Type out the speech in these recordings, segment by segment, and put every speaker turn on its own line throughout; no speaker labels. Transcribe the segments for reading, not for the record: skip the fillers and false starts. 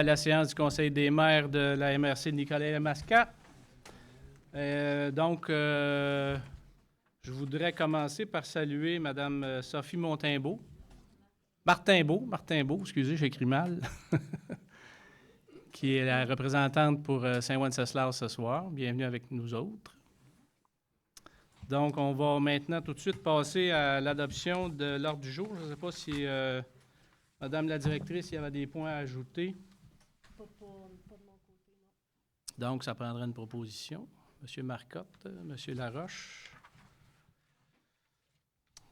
À la séance du Conseil des maires de la MRC de Nicolet-Yamaska. Je voudrais commencer par saluer Mme Sophie Martin-Beau, excusez, j'écris mal, qui est la représentante pour Saint-Wenceslas ce soir. Bienvenue avec nous autres. Donc, on va maintenant tout de suite passer à l'adoption de l'ordre du jour. Je ne sais pas si Madame la directrice, il y avait des points à ajouter.
Pas de mon côté, non.
Donc, ça prendrait une proposition. Monsieur Marcotte, Monsieur Laroche.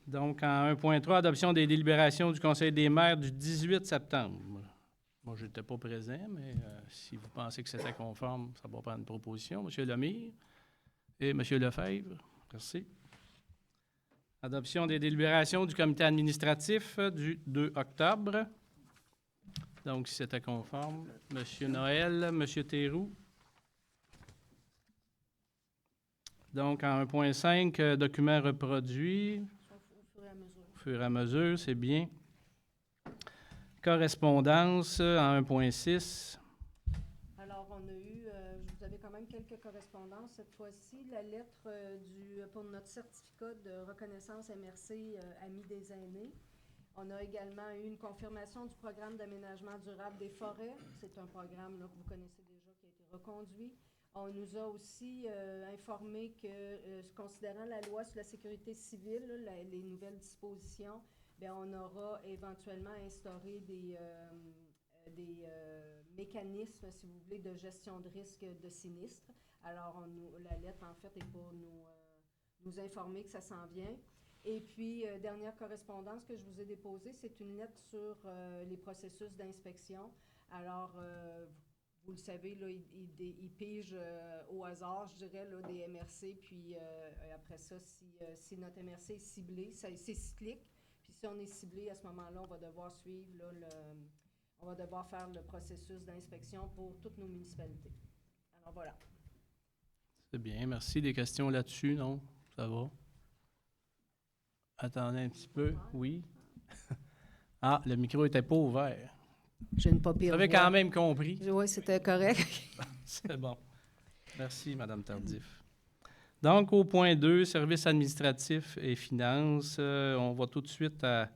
Donc, en 1.3, adoption des délibérations du Conseil des maires du 18 septembre. Moi, je n'étais pas présent, mais si vous pensez que c'était conforme, ça va prendre une proposition. Monsieur Lemire et Monsieur Lefebvre. Merci. Adoption des délibérations du comité administratif du 2 octobre. Donc, si c'était conforme, Monsieur Noël, Monsieur Théroux. Donc, en 1.5, documents reproduits.
Au fur et à mesure.
Au fur et à mesure, c'est bien. Correspondance en 1.6.
Alors, on a eu, vous avez quand même quelques correspondances cette fois-ci. La lettre pour notre certificat de reconnaissance MRC Amis des aînés. On a également eu une confirmation du programme d'aménagement durable des forêts. C'est un programme là, que vous connaissez déjà qui a été reconduit. On nous a aussi informé que, considérant la loi sur la sécurité civile, là, les nouvelles dispositions, bien, on aura éventuellement instauré des mécanismes, si vous voulez, de gestion de risque de sinistre. Alors, la lettre, en fait, est pour nous informer que ça s'en vient. Et puis, dernière correspondance que je vous ai déposée, c'est une lettre sur les processus d'inspection. Alors, vous le savez, là, ils pigent au hasard, je dirais, là, des MRC. Puis après ça, si notre MRC est ciblé, c'est cyclique. Puis si on est ciblé, à ce moment-là, on va devoir suivre, là, on va devoir faire le processus d'inspection pour toutes nos municipalités. Alors voilà.
C'est bien, merci. Des questions là-dessus, non? Ça va? Attendez un petit peu. Oui. Ah, le micro n'était pas ouvert.
J'ai une pas pire
Vous avez
voix.
quand même compris.
Oui, c'était correct.
C'est bon. Merci, Mme Tardif. Donc, au point 2, services administratifs et finances, on va tout de suite à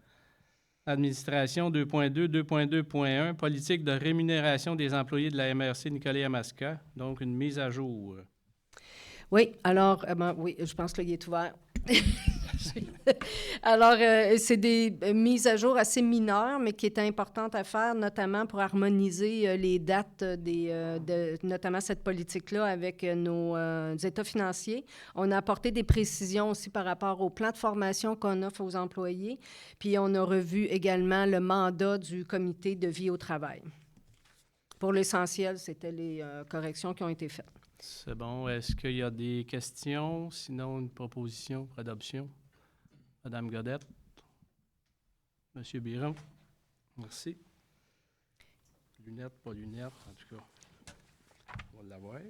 administration 2.2, 2.2.1, politique de rémunération des employés de la MRC Nicolet-Yamaska. Donc, une mise à jour.
Oui, alors, oui, je pense qu'il est ouvert. Alors, c'est des mises à jour assez mineures, mais qui étaient importantes à faire, notamment pour harmoniser les dates notamment cette politique-là avec nos états financiers. On a apporté des précisions aussi par rapport au plan de formation qu'on offre aux employés, puis on a revu également le mandat du comité de vie au travail. Pour l'essentiel, c'était les corrections qui ont été faites.
C'est bon. Est-ce qu'il y a des questions? Sinon, une proposition pour adoption? Madame Godette. Monsieur Biron. Merci. Lunettes, pas lunettes, en tout cas. On va l'avoir.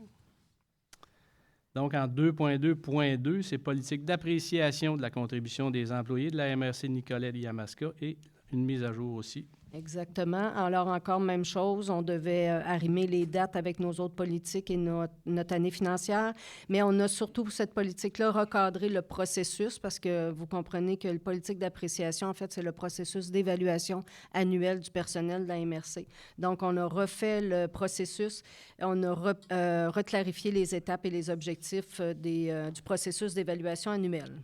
Donc, en 2.2.2, c'est politique d'appréciation de la contribution des employés de la MRC Nicolet-Yamaska et une mise à jour aussi.
Exactement. Alors, encore même chose, on devait arrimer les dates avec nos autres politiques et notre année financière, mais on a surtout pour cette politique-là recadré le processus parce que vous comprenez que le politique d'appréciation, en fait, c'est le processus d'évaluation annuelle du personnel de la MRC. Donc, on a refait le processus, on a reclarifié les étapes et les objectifs du processus d'évaluation annuelle.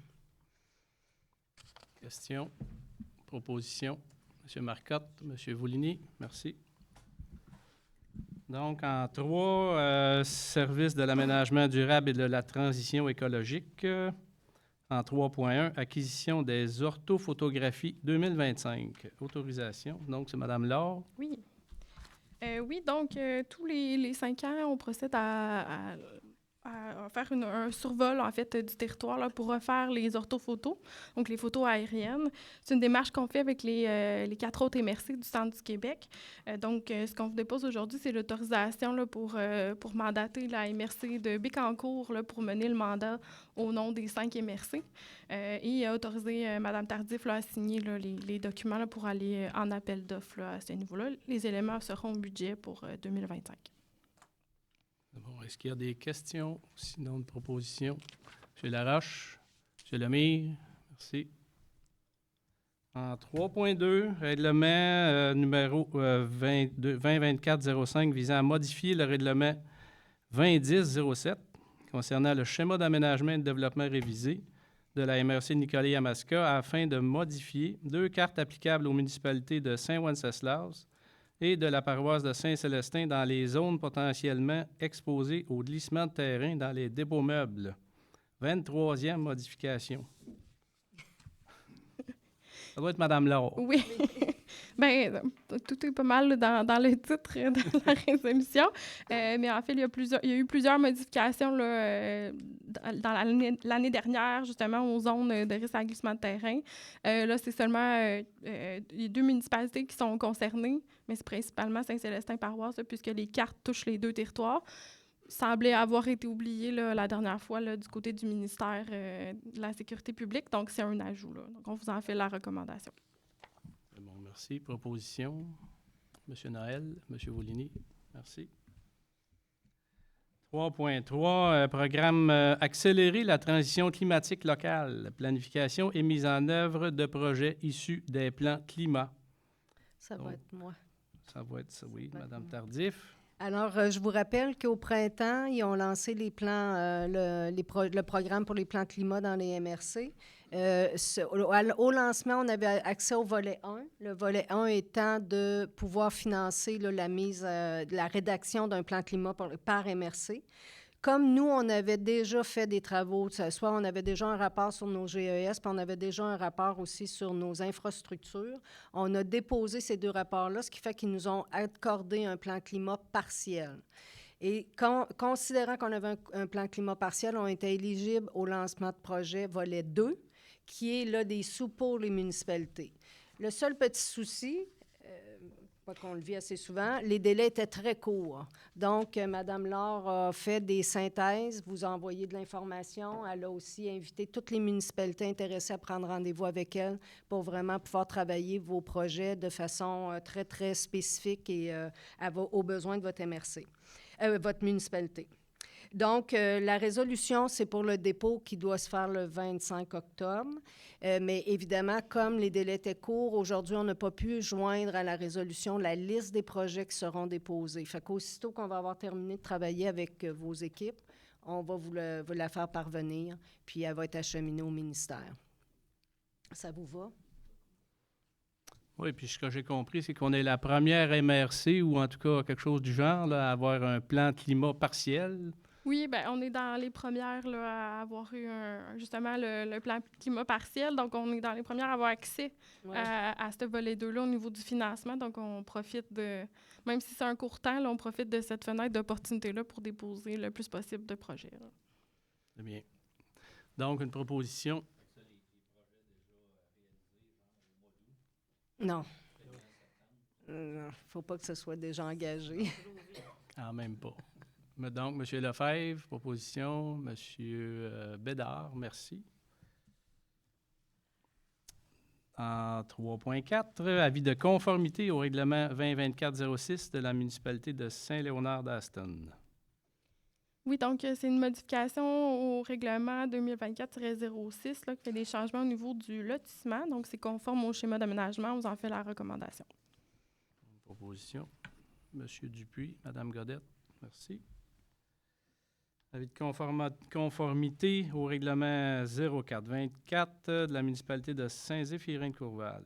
Questions? Propositions? M. Marcotte, M. Voulini, merci. Donc, en 3, service de l'aménagement durable et de la transition écologique. En 3.1, acquisition des orthophotographies 2025. Autorisation. Donc, c'est Mme Laure.
Oui. Oui, donc, tous les 5 ans, on procède à va faire un survol, en fait, du territoire là, pour refaire les orthophotos, donc les photos aériennes. C'est une démarche qu'on fait avec les 4 autres MRC du Centre du Québec. Donc, ce qu'on vous dépose aujourd'hui, c'est l'autorisation là, pour mandater la MRC de Bécancour là, pour mener le mandat au nom des 5 MRC et autoriser Mme Tardif là, à signer là, les documents là, pour aller en appel d'offres là, à ce niveau-là. Les éléments seront au budget pour 2025.
Bon, est-ce qu'il y a des questions, sinon de propositions? M. Laroche, M. Lemire, merci. En 3.2, règlement numéro 2024-05 visant à modifier le règlement 2010-07 concernant le schéma d'aménagement et de développement révisé de la MRC Nicolet-Yamaska afin de modifier 2 cartes applicables aux municipalités de Saint-Wenceslas et de la paroisse de Saint-Célestin dans les zones potentiellement exposées au glissement de terrain dans les dépôts meubles. 23e modification. Ça doit être Mme Laure.
Oui. Bien, tout est pas mal dans le titre de la résolution. Mais en fait, il y a eu plusieurs modifications là, dans l'année dernière, justement, aux zones de risque à glissement de terrain. Là, c'est seulement les 2 municipalités qui sont concernées, mais c'est principalement Saint-Célestin-Paroisse, là, puisque les cartes touchent les 2 territoires. Semblait avoir été oublié là, la dernière fois là, du côté du ministère de la Sécurité publique. Donc, c'est un ajout. Là. Donc, on vous en fait la recommandation.
Bon, merci. Proposition. M. Noël, M. Voligny. Merci. 3.3, programme accélérer la transition climatique locale, planification et mise en œuvre de projets issus des plans climat.
Ça va être moi.
Ça va être ça, oui, Mme Tardif.
Alors, je vous rappelle qu'au printemps, ils ont lancé les plans, le programme pour les plans climat dans les MRC. Au lancement, on avait accès au volet 1. Le volet 1 étant de pouvoir financer là, la rédaction d'un plan climat par MRC. Comme nous, on avait déjà fait des travaux, soit on avait déjà un rapport sur nos GES, puis on avait déjà un rapport aussi sur nos infrastructures, on a déposé ces 2 rapports-là, ce qui fait qu'ils nous ont accordé un plan climat partiel. Et considérant qu'on avait un plan climat partiel, on était éligible au lancement de projet volet 2, qui est là des sous pour les municipalités. Le seul petit souci, pas qu'on le vit assez souvent, les délais étaient très courts. Donc, Mme Laure a fait des synthèses, vous a envoyé de l'information. Elle a aussi invité toutes les municipalités intéressées à prendre rendez-vous avec elle pour vraiment pouvoir travailler vos projets de façon très, très spécifique et aux besoins de votre MRC, votre municipalité. Donc, la résolution, c'est pour le dépôt qui doit se faire le 25 octobre. Mais évidemment, comme les délais étaient courts, aujourd'hui, on n'a pas pu joindre à la résolution la liste des projets qui seront déposés. Fait qu'aussitôt qu'on va avoir terminé de travailler avec vos équipes, on va vous la faire parvenir, puis elle va être acheminée au ministère. Ça vous va?
Oui, puis ce que j'ai compris, c'est qu'on est la première MRC, ou en tout cas quelque chose du genre, là, à avoir un plan climat partiel.
Oui, bien, on est dans les premières là, à avoir eu justement le plan climat partiel. Donc, on est dans les premières à avoir accès à ce volet 2-là au niveau du financement. Donc, on profite même si c'est un court temps, là, on profite de cette fenêtre d'opportunité-là pour déposer le plus possible de projets. Là.
Très bien. Donc, une proposition.
Non. Il ne faut pas que ce soit déjà engagé.
Quand même pas. Donc, M. Lefebvre, proposition. M. Bédard, merci. En 3.4, avis de conformité au règlement 2024-06 de la municipalité de Saint-Léonard-d'Aston.
Oui, donc c'est une modification au règlement 2024-06 là, qui fait des changements au niveau du lotissement. Donc, c'est conforme au schéma d'aménagement. On vous en fait la recommandation.
Proposition. M. Dupuis, Mme Godette, merci. Avis de conformité au règlement 04-24 de la municipalité de Saint-Zéphirin-de-Courval.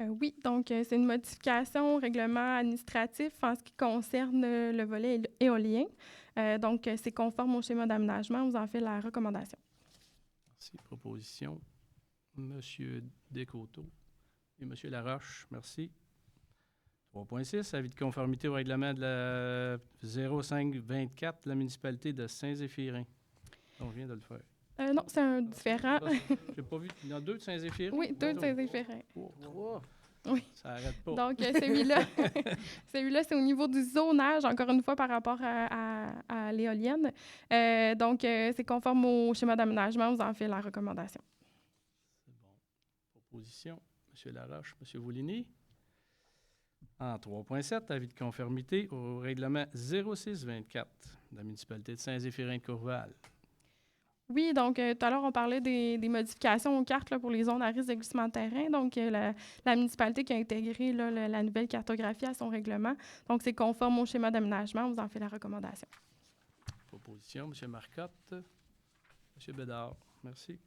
Oui, donc c'est une modification au règlement administratif en ce qui concerne le volet éolien. Donc, c'est conforme au schéma d'aménagement. On vous en fait la recommandation.
Merci. Proposition. M. Descoteaux et M. Laroche, merci. 3.6, avis de conformité au règlement de la 05-24 de la municipalité de Saint-Zéphirin. On vient de le faire.
Non, c'est un différent.
J'ai pas vu. Il y en a deux de Saint-Zéphirin?
Oui, deux de Saint-Zéphirin.
Trois.
Oui.
Ça n'arrête pas.
Donc, celui-là, c'est au niveau du zonage, encore une fois, par rapport à l'éolienne. Donc, c'est conforme au schéma d'aménagement. Vous en faites la recommandation.
C'est bon. Proposition. M. Laroche, M. Voulini. En 3.7, avis de conformité au règlement 0624 de la municipalité de Saint-Zéphirin-de-Courval.
Oui, donc tout à l'heure, on parlait des modifications aux cartes là, pour les zones à risque de glissement de terrain. Donc, la municipalité qui a intégré là, la nouvelle cartographie à son règlement. Donc, c'est conforme au schéma d'aménagement. On vous en fait la recommandation.
Proposition, M. Marcotte. M. Bédard. Merci.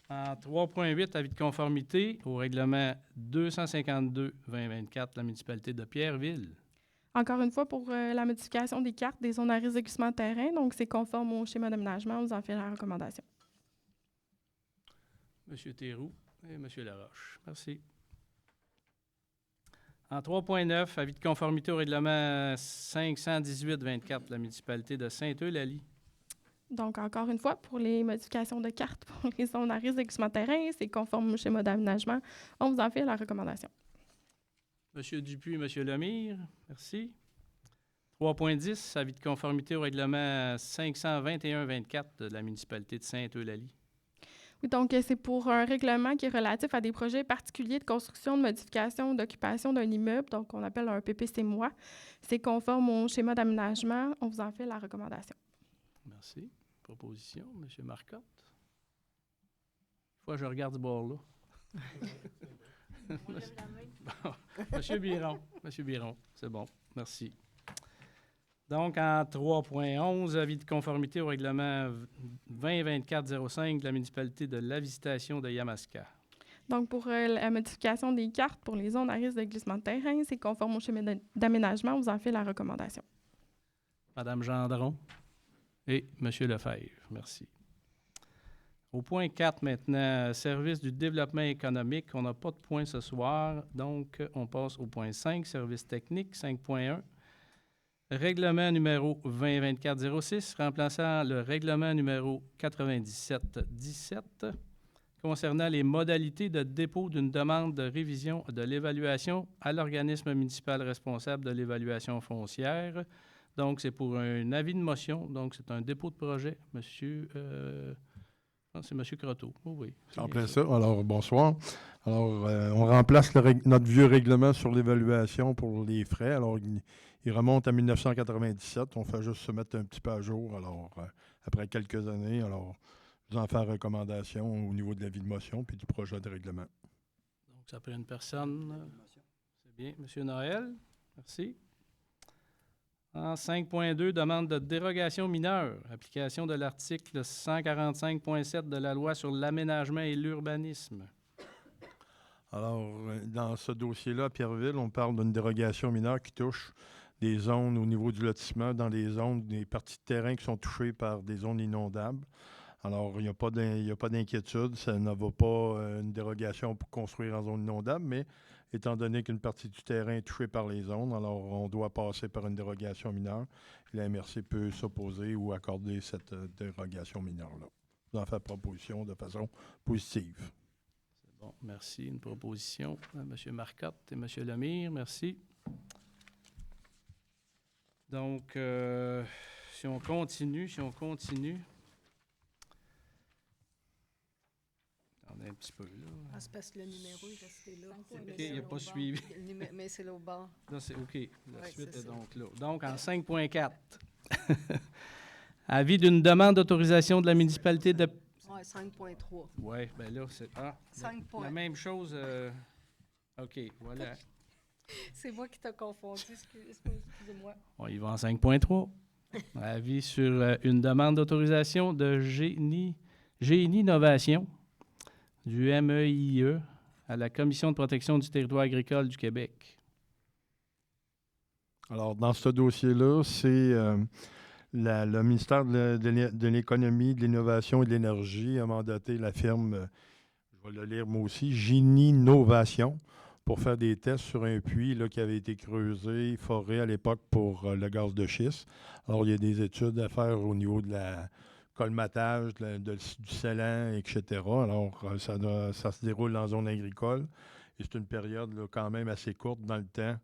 En 3.8, avis de conformité au règlement 252-2024 de la municipalité de Pierreville.
Encore une fois, pour la modification des cartes des zones à risque de glissement de terrain, donc c'est conforme au schéma d'aménagement, on vous en fait la recommandation.
M. Théroux et M. Laroche. Merci. En 3.9, avis de conformité au règlement 518-24 de la municipalité de Saint-Eulalie.
Donc, encore une fois, pour les modifications de cartes pour les zones à risque de glissement de terrain, c'est conforme au schéma d'aménagement, on vous en fait la recommandation.
M. Dupuis et M. Lemire, merci. 3.10, avis de conformité au règlement 521-24 de la municipalité de Saint-Eulalie.
Oui, donc c'est pour un règlement qui est relatif à des projets particuliers de construction, de modification, d'occupation d'un immeuble, donc on appelle un PPC-MOI. C'est conforme au schéma d'aménagement, on vous en fait la recommandation. Merci.
Proposition, M. Marcotte. Une fois, je regarde du bord là. Monsieur Biron. Monsieur Biron, c'est bon. Merci. Donc, en 3.11, avis de conformité au règlement 2024-05 de la municipalité de la Visitation de Yamaska.
Donc, pour la modification des cartes pour les zones à risque de glissement de terrain, c'est conforme au schéma d'aménagement, on vous en fait la recommandation.
Madame Gendron et Monsieur Lefebvre, merci. Au point 4 maintenant, service du développement économique. On n'a pas de point ce soir, donc on passe au point 5, service technique, 5.1. Règlement numéro 2024-06, remplaçant le règlement numéro 97-17, concernant les modalités de dépôt d'une demande de révision de l'évaluation à l'organisme municipal responsable de l'évaluation foncière. Donc, c'est pour un avis de motion, donc c'est un dépôt de projet. Monsieur... c'est M. Croteau. Oh oui.
En plein ça. Alors, bonsoir. Alors, on remplace notre vieux règlement sur l'évaluation pour les frais. Alors, il remonte à 1997. On fait juste se mettre un petit peu à jour. Alors, après quelques années, alors, vous en faire recommandation au niveau de l'avis de motion puis du projet de règlement.
Donc, ça prend une personne. C'est bien. M. Noël, merci. En 5.2, demande de dérogation mineure, application de l'article 145.7 de la loi sur l'aménagement et l'urbanisme.
Alors, dans ce dossier-là, à Pierreville, on parle d'une dérogation mineure qui touche des zones au niveau du lotissement, dans les zones, des parties de terrain qui sont touchées par des zones inondables. Alors, il n'y a pas d'inquiétude, ça ne va pas une dérogation pour construire en zone inondable, mais étant donné qu'une partie du terrain est touchée par les zones, alors on doit passer par une dérogation mineure. La MRC peut s'opposer ou accorder cette dérogation mineure-là. Vous en faites proposition de façon positive.
C'est bon, merci. Une proposition à M. Marcotte et M. Lemire, merci. Donc, si on continue. On est un petit peu là.
Ah, c'est parce que le numéro est resté là.
OK, il n'a pas suivi.
Mais c'est là au bord.
Là, c'est OK. La
Ouais,
suite
c'est
est
ça.
donc là. Donc, en 5.4. Avis d'une demande d'autorisation de la municipalité de...
Oui, 5.3.
Oui, bien là, c'est... Ah,
5 points.
la même chose... OK, voilà.
C'est moi qui t'ai confondu, excusez-moi.
On y va en 5.3. Avis sur une demande d'autorisation de Génie Innovation du MEIE à la Commission de protection du territoire agricole du Québec.
Alors, dans ce dossier-là, c'est le ministère de l'Économie, de l'Innovation et de l'Énergie a mandaté la firme, je vais le lire moi aussi, Génie Innovation, pour faire des tests sur un puits là, qui avait été creusé, foré à l'époque pour le gaz de schiste. Alors, il y a des études à faire au niveau de la colmatage, du scellant, etc. Alors, ça se déroule dans la zone agricole et c'est une période là, quand même assez courte dans le temps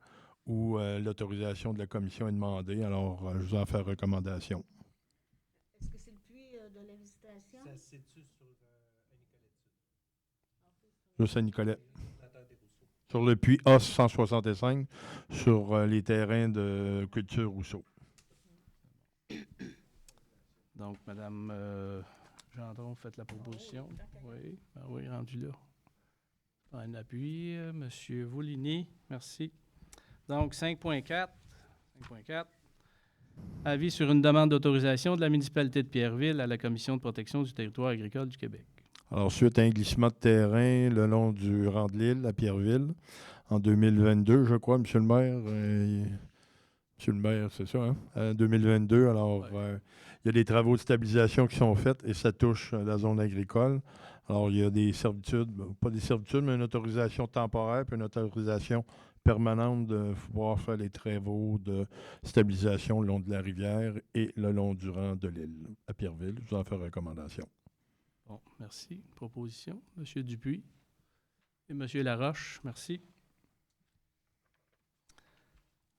où l'autorisation de la commission est demandée. Alors, je vous en fais recommandation.
Est-ce que c'est le puits de la visitation?
Ça se situe sur
Sur Saint-Nicolas. Sur le puits A165, sur les terrains de culture Rousseau.
Donc, Mme Gendron, faites la proposition. Oui, ben oui, rendu là. Un appui. Monsieur Voulini, merci. Donc, 5.4. Avis sur une demande d'autorisation de la municipalité de Pierreville à la Commission de protection du territoire agricole du Québec.
Alors, suite à un glissement de terrain le long du rang de l'île à Pierreville, en 2022, je crois, M. le maire. M. le maire, c'est ça, hein? En 2022, alors, il y a des travaux de stabilisation qui sont faits et ça touche la zone agricole. Alors, il y a des servitudes, pas des servitudes, mais une autorisation temporaire puis une autorisation permanente de pouvoir faire les travaux de stabilisation le long de la rivière et le long du rang de l'île à Pierreville. Je vous en fais recommandation.
Bon, merci. Proposition. M. Dupuis et M. Laroche, merci.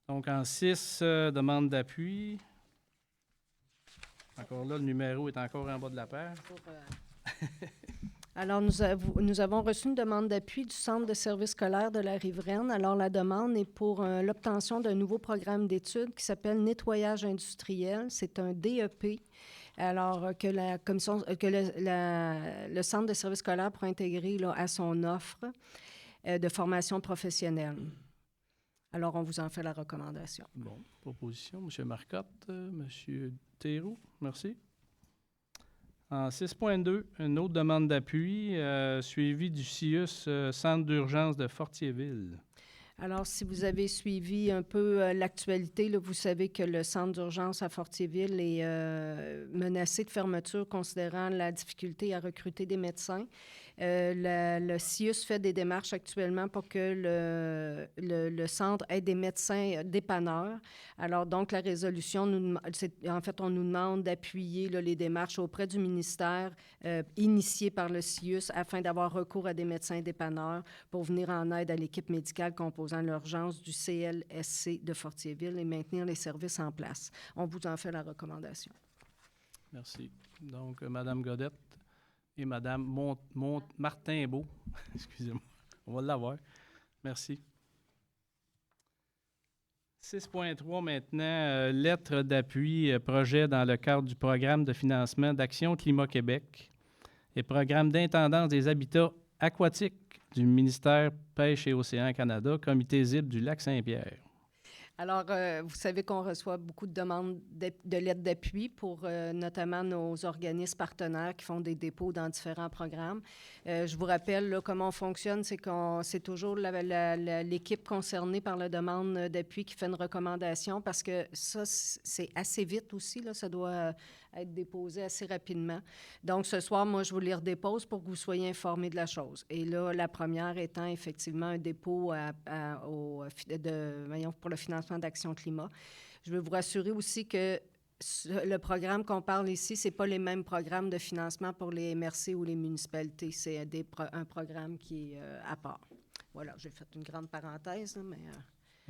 Donc, en 6, demande d'appui. Encore là, le numéro est encore en bas de la page.
Alors, nous avons reçu une demande d'appui du Centre de services scolaires de la Riveraine. Alors, la demande est pour l'obtention d'un nouveau programme d'études qui s'appelle Nettoyage industriel. C'est un DEP. Alors, que la commission, que le Centre de services scolaires pourra intégrer là, à son offre de formation professionnelle. Alors, on vous en fait la recommandation.
Bon, proposition. M. Marcotte, M. Théroux, merci. En 6.2, une autre demande d'appui, suivi du CIUS Centre d'urgence de Fortierville.
Alors, si vous avez suivi un peu l'actualité, là, vous savez que le centre d'urgence à Fortierville est menacé de fermeture considérant la difficulté à recruter des médecins. Le CIUS fait des démarches actuellement pour que le centre ait des médecins dépanneurs. Alors, donc, la résolution, en fait, on nous demande d'appuyer là, les démarches auprès du ministère initiées par le CIUS afin d'avoir recours à des médecins dépanneurs pour venir en aide à l'équipe médicale composant l'urgence du CLSC de Fortierville et maintenir les services en place. On vous en fait la recommandation.
Merci. Donc, Mme Godette et Mme Martin-Beau. Excusez-moi. On va l'avoir. Merci. 6.3 maintenant, lettre d'appui, projet dans le cadre du programme de financement d'Action Climat Québec et programme d'intendance des habitats aquatiques du ministère Pêche et Océan Canada, comité ZIP du Lac-Saint-Pierre.
Alors, vous savez qu'on reçoit beaucoup de demandes de lettres d'appui pour notamment nos organismes partenaires qui font des dépôts dans différents programmes. Je vous rappelle là, comment on fonctionne, c'est toujours l'équipe concernée par la demande d'appui qui fait une recommandation parce que ça, c'est assez vite aussi, là, ça doit être déposé assez rapidement. Donc, ce soir, moi, je vous les redépose pour que vous soyez informés de la chose. Et là, la première étant effectivement un dépôt pour le financement d'Action Climat. Je veux vous rassurer aussi que le programme qu'on parle ici, ce n'est pas les mêmes programmes de financement pour les MRC ou les municipalités. C'est un programme qui est à part. Voilà, j'ai fait une grande parenthèse, là, mais...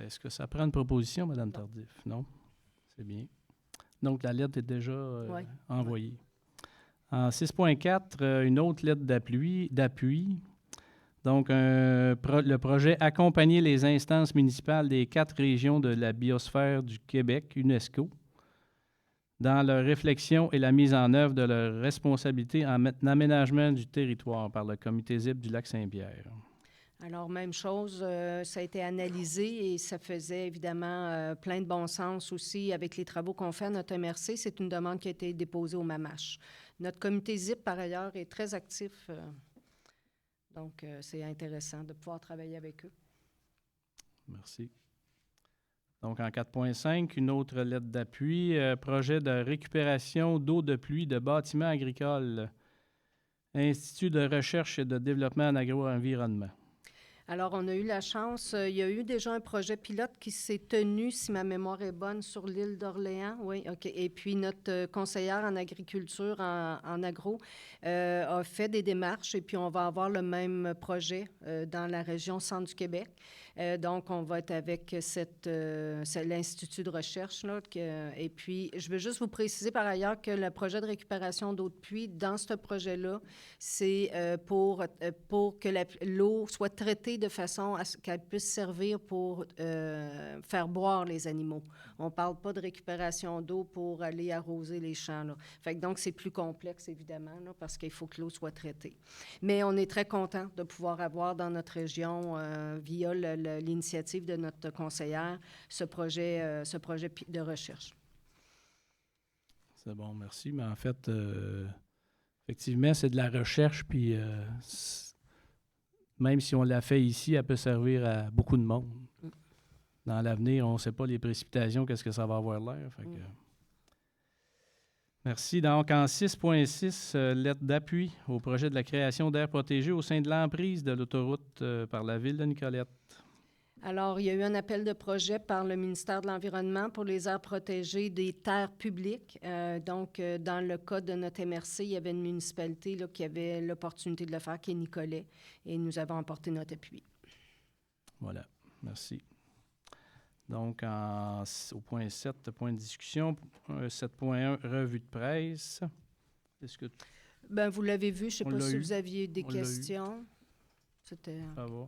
Est-ce que ça prend une proposition, Mme Tardif? Non? C'est bien. Donc, la lettre est déjà envoyée. Oui. En 6.4, une autre lettre d'appui. Donc, le projet « Accompagner les instances municipales des 4 régions de la biosphère du Québec, UNESCO, dans leur réflexion et la mise en œuvre de leurs responsabilités en aménagement du territoire par le comité ZIP du Lac-Saint-Pierre. »
Alors, même chose, ça a été analysé et ça faisait évidemment plein de bon sens aussi avec les travaux qu'on fait à notre MRC. C'est une demande qui a été déposée au MAMACH. Notre comité ZIP, par ailleurs, est très actif. Donc, c'est intéressant de pouvoir travailler avec eux.
Merci. Donc, en 4.5, une autre lettre d'appui, projet de récupération d'eau de pluie de bâtiments agricoles, Institut de recherche et de développement en agro-environnement.
Alors, on a eu la chance, il y a eu déjà un projet pilote qui s'est tenu, si ma mémoire est bonne, sur l'île d'Orléans. Oui, OK. Et puis, notre conseillère en agriculture, en agro, a fait des démarches et puis on va avoir le même projet dans la région centre du Québec. Donc, on va être avec c'est l'Institut de recherche. Là, et puis, je veux juste vous préciser par ailleurs que le projet de récupération d'eau de pluie, dans ce projet-là, c'est pour que l'eau soit traitée de façon à ce qu'elle puisse servir pour faire boire les animaux. On ne parle pas de récupération d'eau pour aller arroser les champs. Là. Fait que donc, c'est plus complexe, évidemment, là, parce qu'il faut que l'eau soit traitée. Mais on est très content de pouvoir avoir dans notre région, via l'initiative de notre conseillère, ce projet de recherche.
C'est bon, merci. Mais en fait, effectivement, c'est de la recherche, puis même si on l'a fait ici, elle peut servir à beaucoup de monde. Dans l'avenir, on ne sait pas les précipitations, qu'est-ce que ça va avoir l'air. Fait que, merci. Donc, en 6.6, lettre d'appui au projet de la création d'aires protégées au sein de l'emprise de l'autoroute par la ville de Nicolette.
Alors, il y a eu un appel de projet par le ministère de l'Environnement pour les aires protégées des terres publiques. Donc, dans le cas de notre MRC, il y avait une municipalité là, qui avait l'opportunité de le faire, qui est Nicolet, et nous avons apporté notre appui.
Voilà, merci. Donc, au point 7, point de discussion, 7.1, revue de presse. Est-ce que
Bien, vous l'avez vu, je ne sais
On
pas
l'a
si
eu.
vous aviez des
On l'a eu.
questions. C'était...
ça va?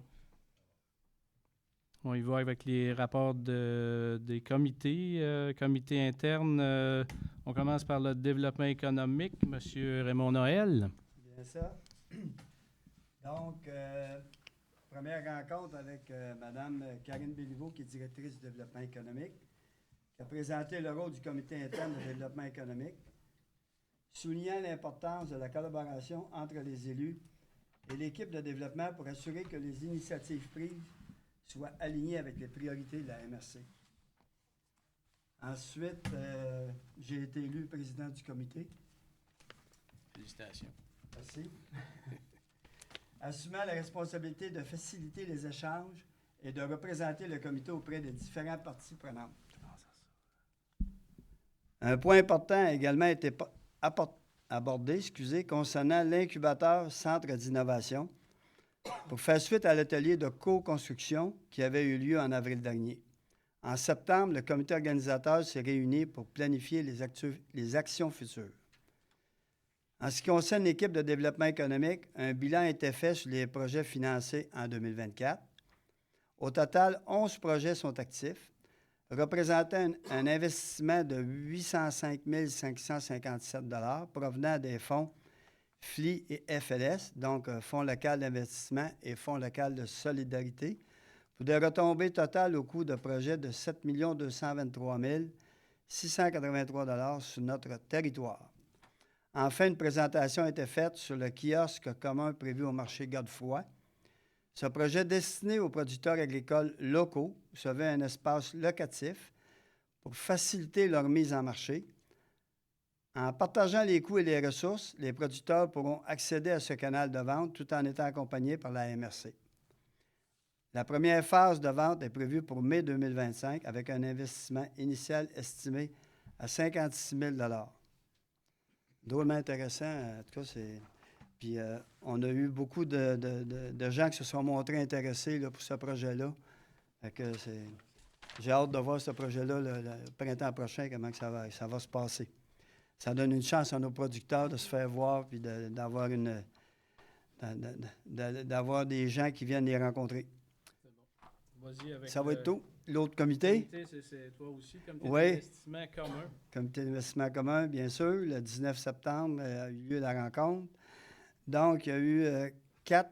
On y va avec les rapports des comités, comités internes. On commence par le développement économique. Monsieur Raymond Noël.
Bien ça. Donc, première rencontre avec Mme Karine Béliveau, qui est directrice du développement économique, qui a présenté le rôle du comité interne de développement économique, soulignant l'importance de la collaboration entre les élus et l'équipe de développement pour assurer que les initiatives prises soient alignées avec les priorités de la MRC. Ensuite, j'ai été élu président du comité.
Félicitations.
Merci. Assumant la responsabilité de faciliter les échanges et de représenter le comité auprès des différentes parties prenantes. Un point important a également été abordé concernant l'incubateur Centre d'innovation pour faire suite à l'atelier de co-construction qui avait eu lieu en avril dernier. En septembre, le comité organisateur s'est réuni pour planifier les actions futures. En ce qui concerne l'équipe de développement économique, un bilan a été fait sur les projets financés en 2024. Au total, 11 projets sont actifs, représentant un investissement de 805 557 $ provenant des fonds FLI et FLS, donc Fonds local d'investissement et Fonds local de solidarité, pour des retombées totales au coût de projet de 7 223 683 $ sur notre territoire. Enfin, une présentation a été faite sur le kiosque commun prévu au marché Godefroy. Ce projet destiné aux producteurs agricoles locaux se veut un espace locatif pour faciliter leur mise en marché. En partageant les coûts et les ressources, les producteurs pourront accéder à ce canal de vente tout en étant accompagnés par la MRC. La première phase de vente est prévue pour mai 2025 avec un investissement initial estimé à 56 000 $. Drôlement intéressant, en tout cas, c'est... Puis on a eu beaucoup de gens qui se sont montrés intéressés là, pour ce projet-là. Fait que j'ai hâte de voir ce projet-là le printemps prochain, comment que ça va se passer. Ça donne une chance à nos producteurs de se faire voir puis d'avoir d'avoir des gens qui viennent les rencontrer.
C'est bon. Vas-y avec
Ça va être tout. L'autre comité?
C'est toi aussi, comité
Oui.
d'investissement commun.
Comité d'investissement commun, bien sûr. Le 19 septembre a eu lieu la rencontre. Donc, il y a eu quatre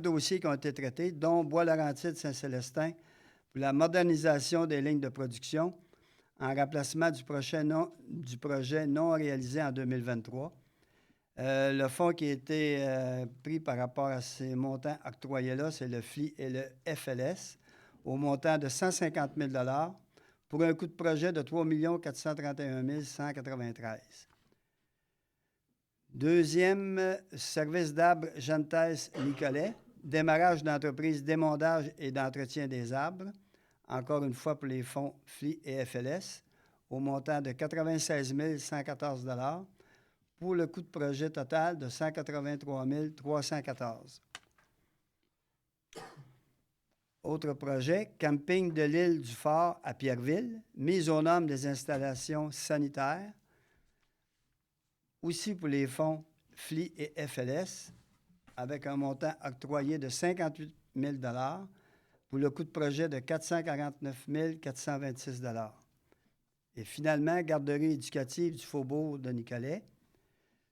dossiers qui ont été traités, dont Bois-Laurentide Saint-Célestin pour la modernisation des lignes de production en remplacement du projet non réalisé en 2023. Le fonds qui a été pris par rapport à ces montants octroyés-là, c'est le FLI et le FLS, au montant de 150 000 $ pour un coût de projet de 3 431 193. Deuxième, service d'arbres Gentes Nicolet, démarrage d'entreprise d'émondage et d'entretien des arbres, encore une fois pour les fonds FLI et FLS, au montant de 96 114 $ pour le coût de projet total de 183 314 $. Autre projet, camping de l'île du Fort à Pierreville, mise aux normes des installations sanitaires, aussi pour les fonds FLI et FLS, avec un montant octroyé de 58 000 $ pour le coût de projet de 449 426 $. Et finalement, garderie éducative du Faubourg de Nicolet,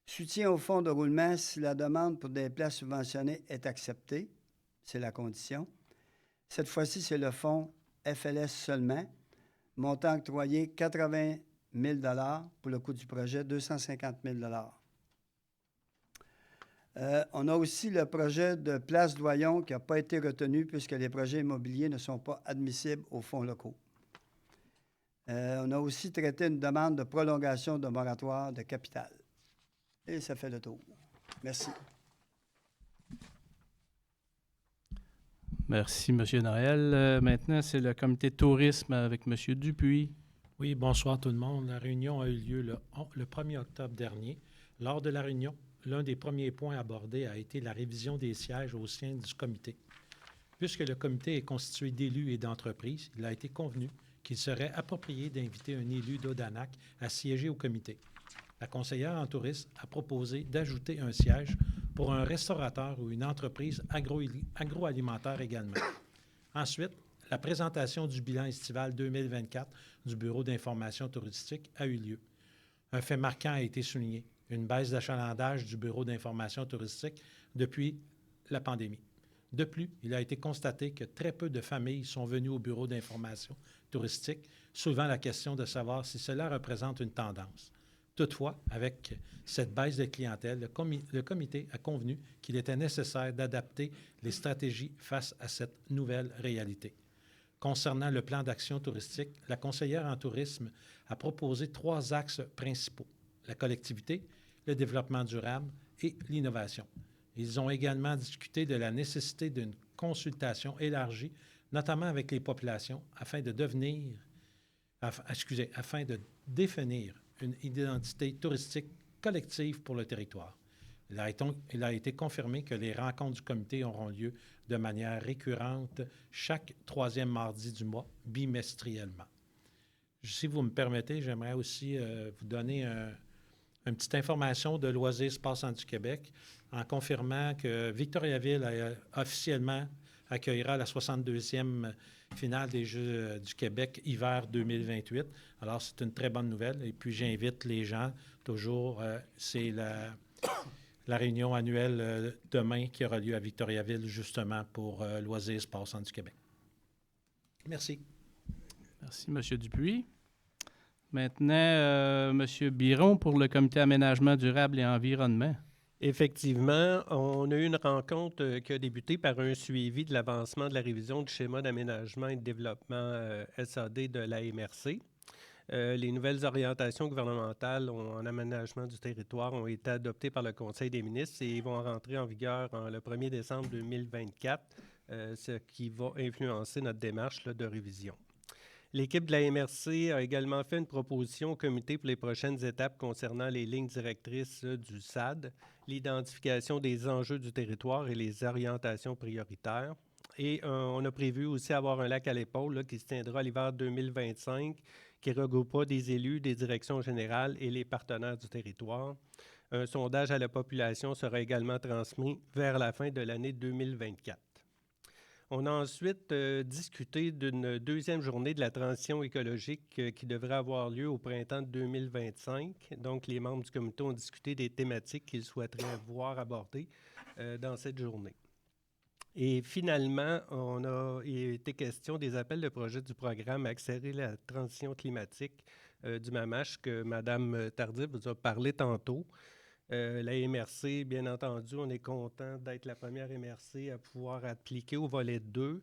soutien au fonds de roulement si la demande pour des places subventionnées est acceptée, c'est la condition. Cette fois-ci, c'est le fonds FLS seulement, montant octroyé 80 000 $ pour le coût du projet, 250 000 $. On a aussi le projet de Place Doyon qui n'a pas été retenu puisque les projets immobiliers ne sont pas admissibles aux fonds locaux. On a aussi traité une demande de prolongation de moratoire de capital. Et ça fait le tour. Merci.
Merci, M. Noël. Maintenant, c'est le comité de tourisme avec M. Dupuis.
Oui, bonsoir tout le monde. La réunion a eu lieu le 1er octobre dernier. Lors de la réunion, l'un des premiers points abordés a été la révision des sièges au sein du comité. Puisque le comité est constitué d'élus et d'entreprises, il a été convenu qu'il serait approprié d'inviter un élu d'Odanak à siéger au comité. La conseillère en tourisme a proposé d'ajouter un siège pour un restaurateur ou une entreprise agroalimentaire également. Ensuite, la présentation du bilan estival 2024 du Bureau d'information touristique a eu lieu. Un fait marquant a été souligné, une baisse d'achalandage du Bureau d'information touristique depuis la pandémie. De plus, il a été constaté que très peu de familles sont venues au Bureau d'information touristique, soulevant la question de savoir si cela représente une tendance. Toutefois, avec cette baisse de clientèle, le comité a convenu qu'il était nécessaire d'adapter les stratégies face à cette nouvelle réalité. Concernant le plan d'action touristique, la conseillère en tourisme a proposé 3 axes principaux: la collectivité, le développement durable et l'innovation. Ils ont également discuté de la nécessité d'une consultation élargie, notamment avec les populations, afin de définir une identité touristique collective pour le territoire. Il a été confirmé que les rencontres du comité auront lieu de manière récurrente chaque 3e mardi du mois, bimestriellement. Si vous me permettez, j'aimerais aussi vous donner une petite information de Loisirs Sport du Québec en confirmant que Victoriaville officiellement accueillera la 62e finale des Jeux du Québec hiver 2028. Alors, c'est une très bonne nouvelle. Et puis, j'invite les gens, toujours, c'est la réunion annuelle demain qui aura lieu à Victoriaville, justement, pour Loisirs Sport du Québec. Merci.
Merci, M. Dupuis. Maintenant, M. Biron pour le comité aménagement durable et environnement.
Effectivement, on a eu une rencontre qui a débuté par un suivi de l'avancement de la révision du schéma d'aménagement et de développement SAD de la MRC. Les nouvelles orientations gouvernementales en aménagement du territoire ont été adoptées par le Conseil des ministres et vont rentrer en vigueur le 1er décembre 2024, ce qui va influencer notre démarche de révision. L'équipe de la MRC a également fait une proposition au comité pour les prochaines étapes concernant les lignes directrices du SAD, l'identification des enjeux du territoire et les orientations prioritaires. Et on a prévu aussi avoir un lac à l'épaule qui se tiendra l'hiver 2025, qui regroupera des élus, des directions générales et les partenaires du territoire. Un sondage à la population sera également transmis vers la fin de l'année 2024. On a ensuite discuté d'une 2e journée de la transition écologique qui devrait avoir lieu au printemps de 2025. Donc, les membres du comité ont discuté des thématiques qu'ils souhaiteraient voir abordées dans cette journée. Et finalement, il a été question des appels de projet du programme Accélérer la transition climatique du MAMACH que Mme Tardif vous a parlé tantôt. La MRC, bien entendu, on est content d'être la première MRC à pouvoir appliquer au volet 2,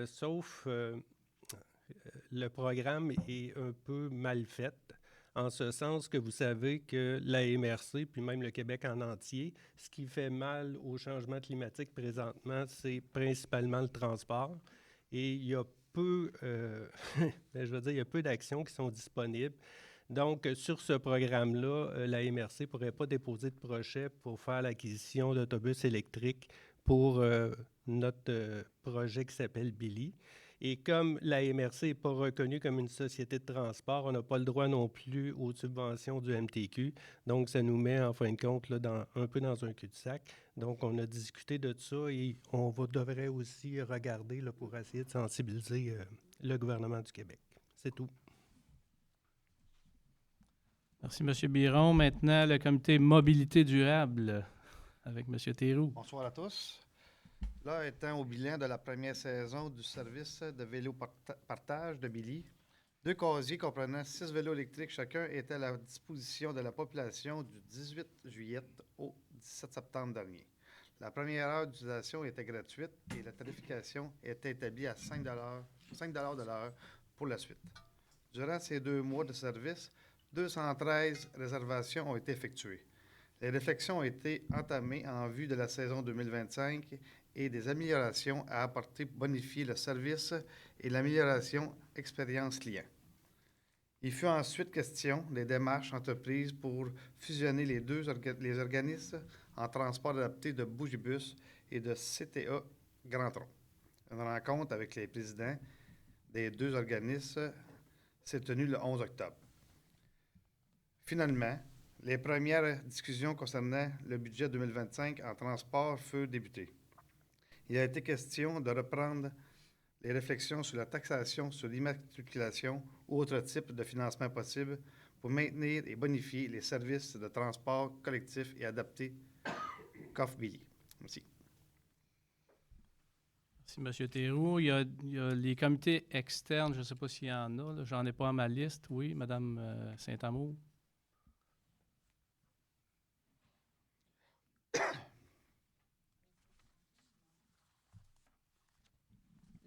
sauf le programme est un peu mal fait. en ce sens que vous savez que la MRC, puis même le Québec en entier, ce qui fait mal au changement climatique présentement, c'est principalement le transport. Et il y a peu, je veux dire, il y a peu d'actions qui sont disponibles. Donc, sur ce programme-là, la MRC ne pourrait pas déposer de projet pour faire l'acquisition d'autobus électriques pour notre projet qui s'appelle Billy. Et comme la MRC n'est pas reconnue comme une société de transport, on n'a pas le droit non plus aux subventions du MTQ. Donc, ça nous met, en fin de compte, là, un peu dans un cul-de-sac. Donc, on a discuté de ça et on devrait aussi regarder là, pour essayer de sensibiliser le gouvernement du Québec. C'est tout.
Merci, M. Biron. Maintenant, le comité mobilité durable avec M. Théroux.
Bonsoir à tous. Là, étant au bilan de la première saison du service de vélo partage de Billy, 2 casiers comprenant 6 vélos électriques chacun étaient à la disposition de la population du 18 juillet au 17 septembre dernier. La première heure d'utilisation était gratuite et la tarification était établie à 5 de l'heure pour la suite. Durant ces 2 mois de service, 213 réservations ont été effectuées. Les réflexions ont été entamées en vue de la saison 2025 et des améliorations à apporter pour bonifier le service et l'amélioration expérience client. Il fut ensuite question des démarches entreprises pour fusionner les organismes en transport adapté de Bougibus et de CTA Grand Tronc. Une rencontre avec les présidents des 2 organismes s'est tenue le 11 octobre. Finalement, les premières discussions concernant le budget 2025 en transport furent débutées. Il a été question de reprendre les réflexions sur la taxation sur l'immatriculation ou autres types de financement possibles pour maintenir et bonifier les services de transport collectif et adapté qu'offre Billy. Merci.
Merci, M. Théroux. Il y a les comités externes, je ne sais pas s'il y en a. Je n'en ai pas à ma liste. Oui, Mme Saint-Amour.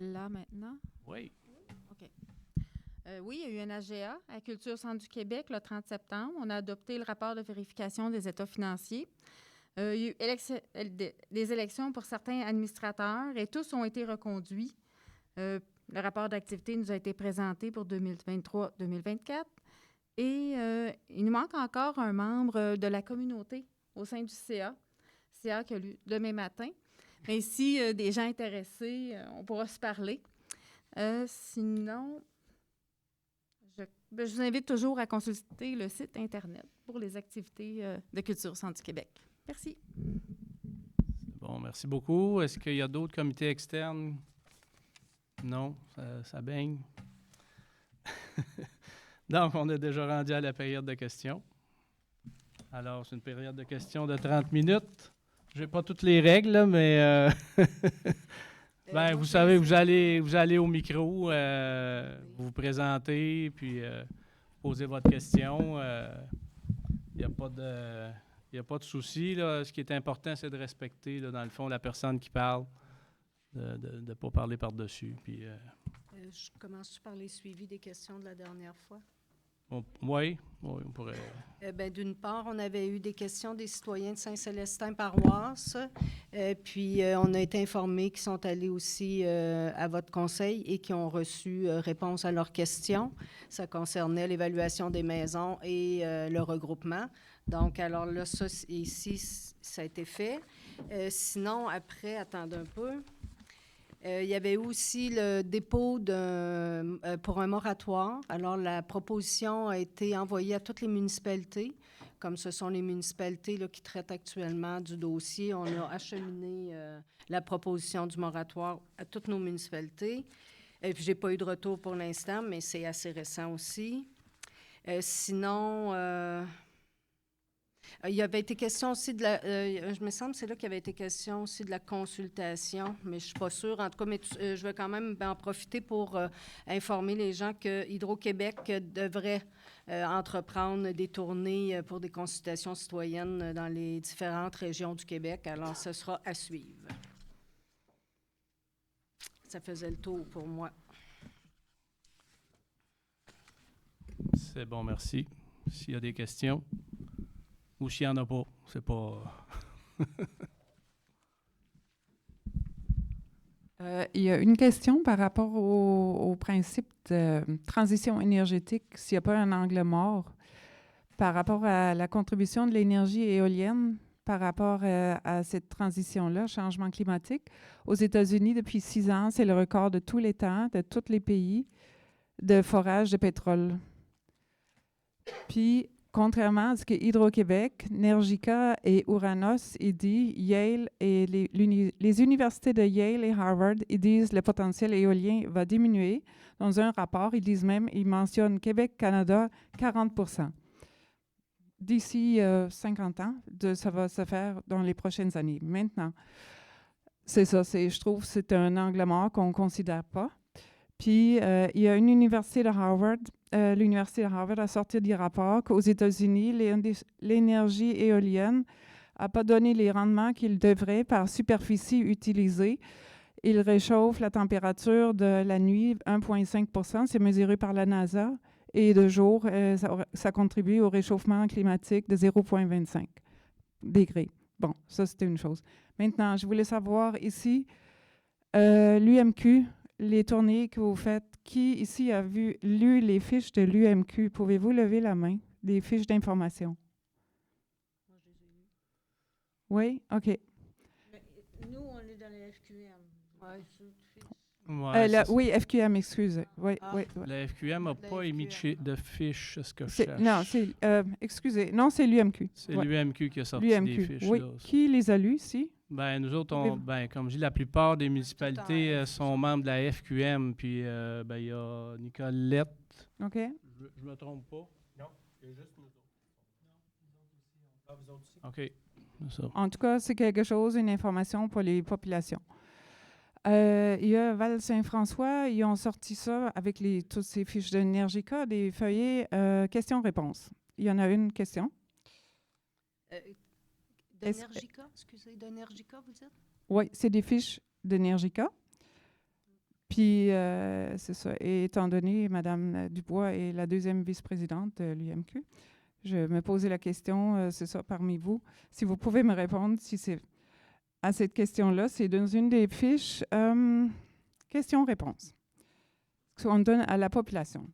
Là, maintenant?
Oui.
OK. Oui, il y a eu un AGA à Culture Centre du Québec le 30 septembre. On a adopté le rapport de vérification des états financiers. Il y a eu des élections pour certains administrateurs et tous ont été reconduits. Le rapport d'activité nous a été présenté pour 2023-2024. Et il nous manque encore un membre de la communauté au sein du CA qui a lieu demain matin. Mais si des gens intéressés, on pourra se parler. Sinon, je vous invite toujours à consulter le site Internet pour les activités de Culture Centre du Québec. Merci.
Bon, merci beaucoup. Est-ce qu'il y a d'autres comités externes? Non, ça baigne. Donc, on est déjà rendu à la période de questions. Alors, c'est une période de questions de 30 minutes. Je n'ai pas toutes les règles, là, mais vous savez, vous allez au micro, vous vous présentez, puis posez votre question. Il n'y a pas de souci. Là. Ce qui est important, c'est de respecter, là, dans le fond, la personne qui parle, de ne pas parler par-dessus. Puis,
je commence par les suivis des questions de la dernière fois.
Oui, on pourrait.
D'une part, on avait eu des questions des citoyens de Saint-Célestin paroisse, puis on a été informés qu'ils sont allés aussi à votre conseil et qui ont reçu réponse à leurs questions. Ça concernait l'évaluation des maisons et le regroupement. Donc, alors là, ça, ici, ça a été fait. Sinon, après, attendez un peu. Il y avait aussi le dépôt pour un moratoire. Alors, la proposition a été envoyée à toutes les municipalités. Comme ce sont les municipalités là, qui traitent actuellement du dossier, on a acheminé la proposition du moratoire à toutes nos municipalités. Et puis, je n'ai pas eu de retour pour l'instant, mais c'est assez récent aussi. Sinon... il y avait été question aussi de la... je me semble que c'est là qu'il y avait été question aussi de la consultation, mais je ne suis pas sûre. En tout cas, mais je vais quand même en profiter pour informer les gens que Hydro-Québec devrait entreprendre des tournées pour des consultations citoyennes dans les différentes régions du Québec. Alors, ce sera à suivre. Ça faisait le tour pour moi.
C'est bon, merci. s'il y a des questions. Ou s'il n'y en a pas. C'est pas...
Il y a une question par rapport au principe de transition énergétique, s'il n'y a pas un angle mort, par rapport à la contribution de l'énergie éolienne, par rapport à cette transition-là, changement climatique. Aux États-Unis, depuis 6 ans, c'est le record de tous les temps, de tous les pays, de forage de pétrole. Puis, contrairement à ce que Hydro-Québec, Nergica et Uranos ils disent, Yale et les universités de Yale et Harvard ils disent que le potentiel éolien va diminuer. Dans un rapport, ils disent même, ils mentionnent Québec, Canada, 40%. D'ici 50 ans, ça va se faire dans les prochaines années. Maintenant, c'est ça, je trouve que c'est un angle mort qu'on ne considère pas. Puis, il y a une université de Harvard, l'université de Harvard a sorti des rapports qu'aux États-Unis, l'énergie éolienne n'a pas donné les rendements qu'il devrait par superficie utilisée. Il réchauffe la température de la nuit 1,5 %, c'est mesuré par la NASA, et de jour, ça contribue au réchauffement climatique de 0,25 degrés. Bon, ça, c'était une chose. Maintenant, je voulais savoir ici, l'UMQ, les tournées que vous faites, qui ici a lu les fiches de l'UMQ? Pouvez-vous lever la main? Des fiches d'information.
Moi, je les ai lues.
Oui? OK.
Mais nous, on est dans les FQM.
Ouais.
Ouais,
oui, FQM, excusez. Oui,
Ah.
oui, oui.
la FQM n'a pas émis de fiches, c'est ce que je cherche.
Non, excusez. Non, c'est l'UMQ.
C'est l'UMQ qui a sorti
l'UMQ,
des fiches.
oui.
Là.
Qui les a lus ici?
Ben, nous autres, comme je dis, la plupart des municipalités sont membres de la FQM. Puis, il y a Nicolette.
OK.
Je me trompe pas?
Non, il y a juste nous autres. Ah, vous autres aussi?
OK. C'est ça.
En tout cas, c'est quelque chose, une information pour les populations. Il y a Val-Saint-François, ils ont sorti ça avec toutes ces fiches d'Energica, des feuillets questions-réponses. Il y en a une question.
D'Energica, excusez, d'Energica, vous dites?
Oui, c'est des fiches d'Energica. Puis, c'est ça. Et étant donné, Mme Dubois est la deuxième vice-présidente de l'UMQ, je me posais la question, c'est ça, parmi vous, si vous pouvez me répondre, si c'est à cette question-là, c'est dans une des fiches questions-réponses qu'on donne à la population.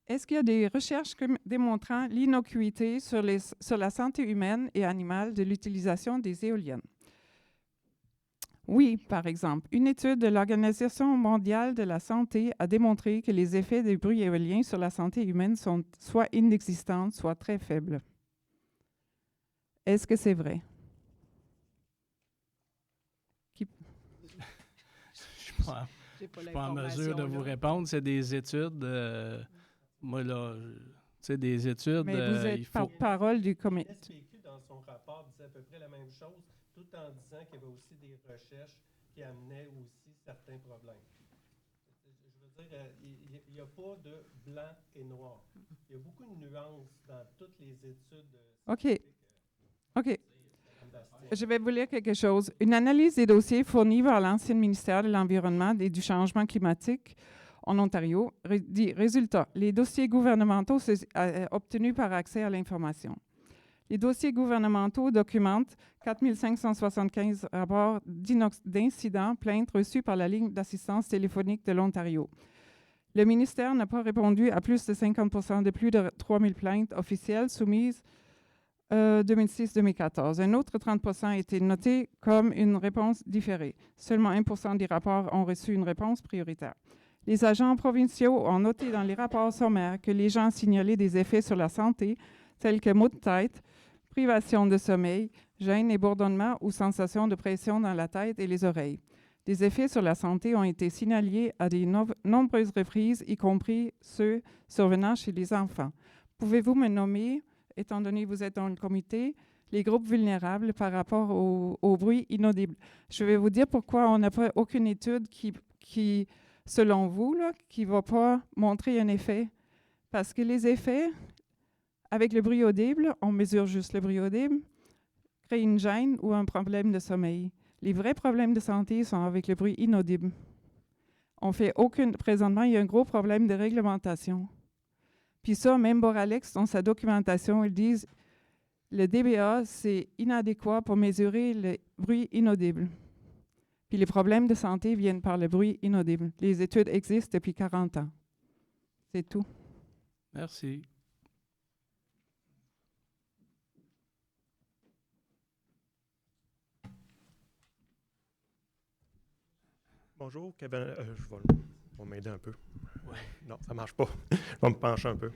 Est-ce qu'il y a des recherches démontrant l'innocuité sur la santé humaine et animale de l'utilisation des éoliennes? Oui, par exemple, une étude de l'Organisation mondiale de la santé a démontré que les effets des bruits éoliens sur la santé humaine sont soit inexistants, soit très faibles. Est-ce que c'est vrai?
Je ne suis pas en mesure de vous répondre. C'est des études. Moi, là, des études.
Mais vous êtes porte-parole du comité.
Le SPQ, dans son rapport, disait à peu près la même chose, tout en disant qu'il y avait aussi des recherches qui amenaient aussi certains problèmes. Je veux dire, il n'y a pas de blanc et noir. Il y a beaucoup de nuances dans toutes les études.
OK. OK. Je vais vous lire quelque chose. Une analyse des dossiers fournis par l'ancien ministère de l'Environnement et du Changement climatique en Ontario dit, résultat, les dossiers gouvernementaux obtenus par accès à l'information. Les dossiers gouvernementaux documentent 4575 rapports d'incidents, plaintes reçues par la ligne d'assistance téléphonique de l'Ontario. Le ministère n'a pas répondu à plus de 50% de plus de 3000 plaintes officielles soumises 2006-2014. Un autre 30% a été noté comme une réponse différée. Seulement 1% des rapports ont reçu une réponse prioritaire. Les agents provinciaux ont noté dans les rapports sommaires que les gens signalaient des effets sur la santé, tels que maux de tête, privation de sommeil, gêne et bourdonnement ou sensation de pression dans la tête et les oreilles. Des effets sur la santé ont été signalés à de nombreuses reprises, y compris ceux survenant chez les enfants. Pouvez-vous me nommer, étant donné que vous êtes dans le comité, les groupes vulnérables par rapport au bruit inaudible? Je vais vous dire pourquoi on n'a pas aucune étude qui selon vous, qui ne va pas montrer un effet. Parce que les effets, avec le bruit audible, on mesure juste le bruit audible, créent une gêne ou un problème de sommeil. Les vrais problèmes de santé sont avec le bruit inaudible. Présentement, il y a un gros problème de réglementation. Puis ça, même Boralex, dans sa documentation, ils disent le DBA, c'est inadéquat pour mesurer le bruit inaudible. Puis les problèmes de santé viennent par le bruit inaudible. Les études existent depuis 40 ans. C'est tout.
Merci.
Bonjour, Kevin. On va m'aider un peu. Ouais. Non, ça ne marche pas. Je vais me pencher un peu.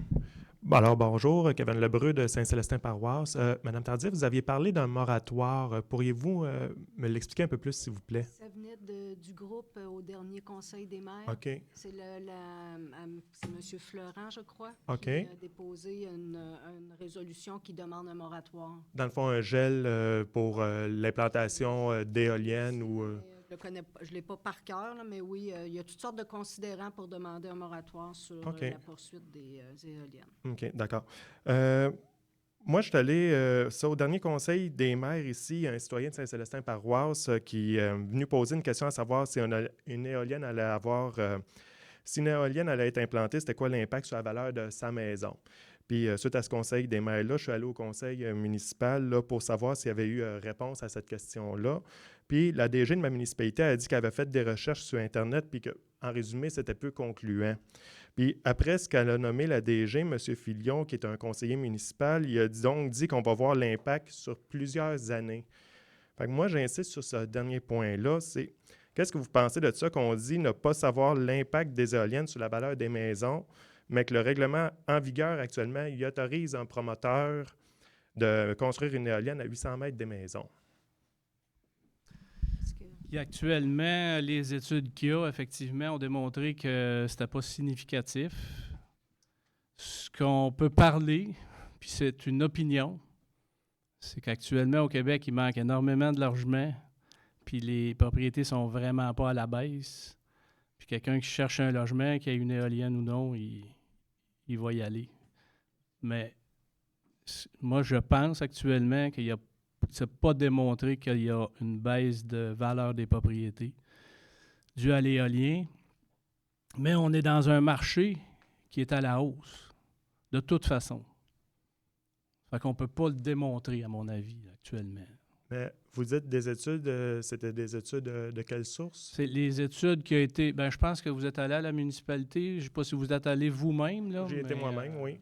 Bon, alors, bonjour, Kevin Lebreu de Saint-Célestin-Paroisse. Madame Tardif, vous aviez parlé d'un moratoire. Pourriez-vous me l'expliquer un peu plus, s'il vous plaît?
Ça venait du groupe au dernier Conseil des maires.
OK.
C'est M. Fleurant, je crois,
OK.
qui a déposé une résolution qui demande un moratoire.
Dans le fond, un gel pour l'implantation d'éoliennes ou...
Je ne l'ai pas par cœur, là, mais oui, il y a toutes sortes de considérants pour demander un moratoire sur la poursuite des éoliennes.
OK, d'accord. Moi, je suis allé au dernier conseil des maires ici, un citoyen de Saint-Célestin-Paroisse qui est venu poser une question à savoir si une éolienne allait avoir... si une éolienne allait être implantée, c'était quoi l'impact sur la valeur de sa maison? Puis, suite à ce conseil des maires-là, je suis allé au conseil municipal là, pour savoir s'il y avait eu réponse à cette question-là. Puis, la DG de ma municipalité a dit qu'elle avait fait des recherches sur Internet, puis qu'en résumé, c'était peu concluant. Puis, après ce qu'elle a nommé la DG, M. Filion, qui est un conseiller municipal, il a donc dit qu'on va voir l'impact sur plusieurs années. Fait que moi, j'insiste sur ce dernier point-là, c'est qu'est-ce que vous pensez de ça qu'on dit ne pas savoir l'impact des éoliennes sur la valeur des maisons, mais que le règlement en vigueur actuellement, il autorise un promoteur de construire une éolienne à 800 mètres des maisons?
Puis actuellement, les études qu'il y a, effectivement, ont démontré que c'était pas significatif. Ce qu'on peut parler, puis c'est une opinion, c'est qu'actuellement, au Québec, il manque énormément de logements, puis les propriétés sont vraiment pas à la baisse. Puis quelqu'un qui cherche un logement, qui a une éolienne ou non, il va y aller. Mais moi, je pense actuellement qu'il y a c'est pas démontré qu'il y a une baisse de valeur des propriétés due à l'éolien, mais on est dans un marché qui est à la hausse, de toute façon. Fait qu'on ne peut pas le démontrer, à mon avis, actuellement.
Mais vous dites des études, c'était des études de quelle source?
C'est les études qui ont été... je pense que vous êtes allé à la municipalité. Je ne sais pas si vous êtes allé vous-même. Là,
J'ai été moi-même, oui.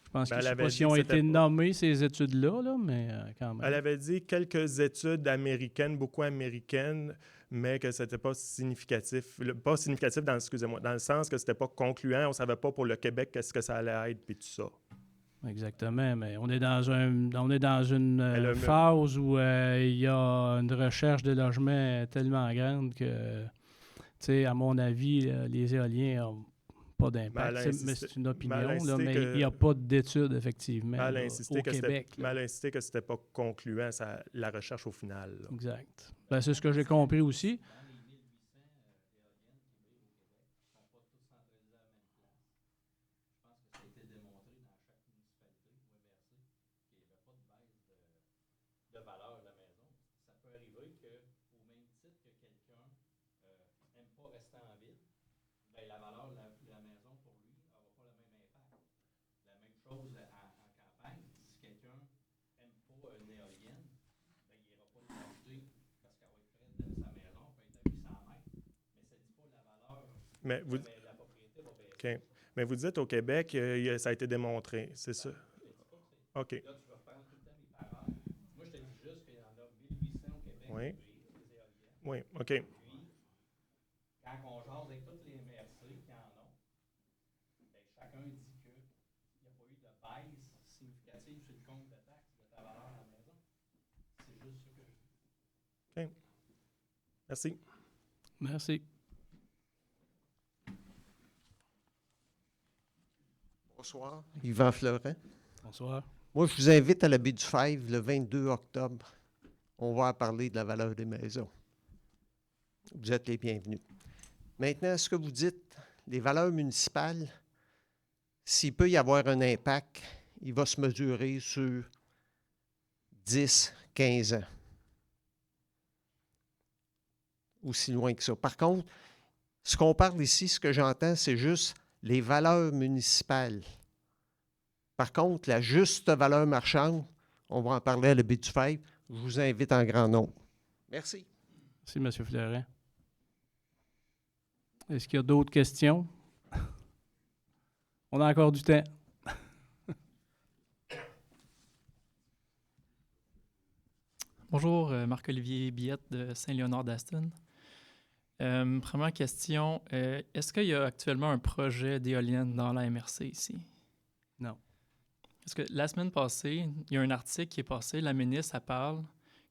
Je pense que je ne sais pas si ont été nommées, ces études-là, là, mais quand même.
Elle avait dit quelques études américaines, beaucoup américaines, mais que c'était pas significatif. Pas significatif dans le sens que c'était pas concluant. On ne savait pas pour le Québec qu'est-ce que ça allait être, puis tout ça.
Exactement, mais on est dans une phase où il y a une recherche de logement tellement grande que, tu sais, à mon avis, les éoliens n'ont pas d'impact. Mais c'est une opinion, là, mais il n'y a pas d'études, effectivement, là, au Québec.
Mais elle a insisté que c'était pas concluant, la recherche au final. Là.
Exact. C'est ce que j'ai compris aussi.
Mais vous dites au Québec, ça a été démontré, c'est ça? OK.
Là, tu vas prendre tout le temps mes paroles. Moi, je te dis juste qu'il y en a 1800 au Québec.
Oui. Oui, OK.
Puis, quand on jase avec toutes les MRC qui en ont, chacun dit qu'il n'y a pas eu de baisse significative sur le compte de taxes de ta valeur à la maison. C'est juste ce que je dis.
OK. Merci.
Merci.
Bonsoir, Yvan Florent.
Bonsoir.
Moi, je vous invite à la baie du Fèvre le 22 octobre. On va parler de la valeur des maisons. Vous êtes les bienvenus. Maintenant, ce que vous dites, les valeurs municipales, s'il peut y avoir un impact, il va se mesurer sur 10, 15 ans. Aussi loin que ça. Par contre, ce qu'on parle ici, ce que j'entends, c'est juste les valeurs municipales. Par contre, la juste valeur marchande, on va en parler à la baie du Fèvre. Je vous invite en grand nombre. Merci.
Merci, M. Fleuret. Est-ce qu'il y a d'autres questions? On a encore du temps.
Bonjour, Marc-Olivier Billette de Saint-Léonard-d'Aston. Première question, est-ce qu'il y a actuellement un projet d'éolienne dans la MRC ici?
Non.
Parce que la semaine passée, il y a un article qui est passé, la ministre, elle parle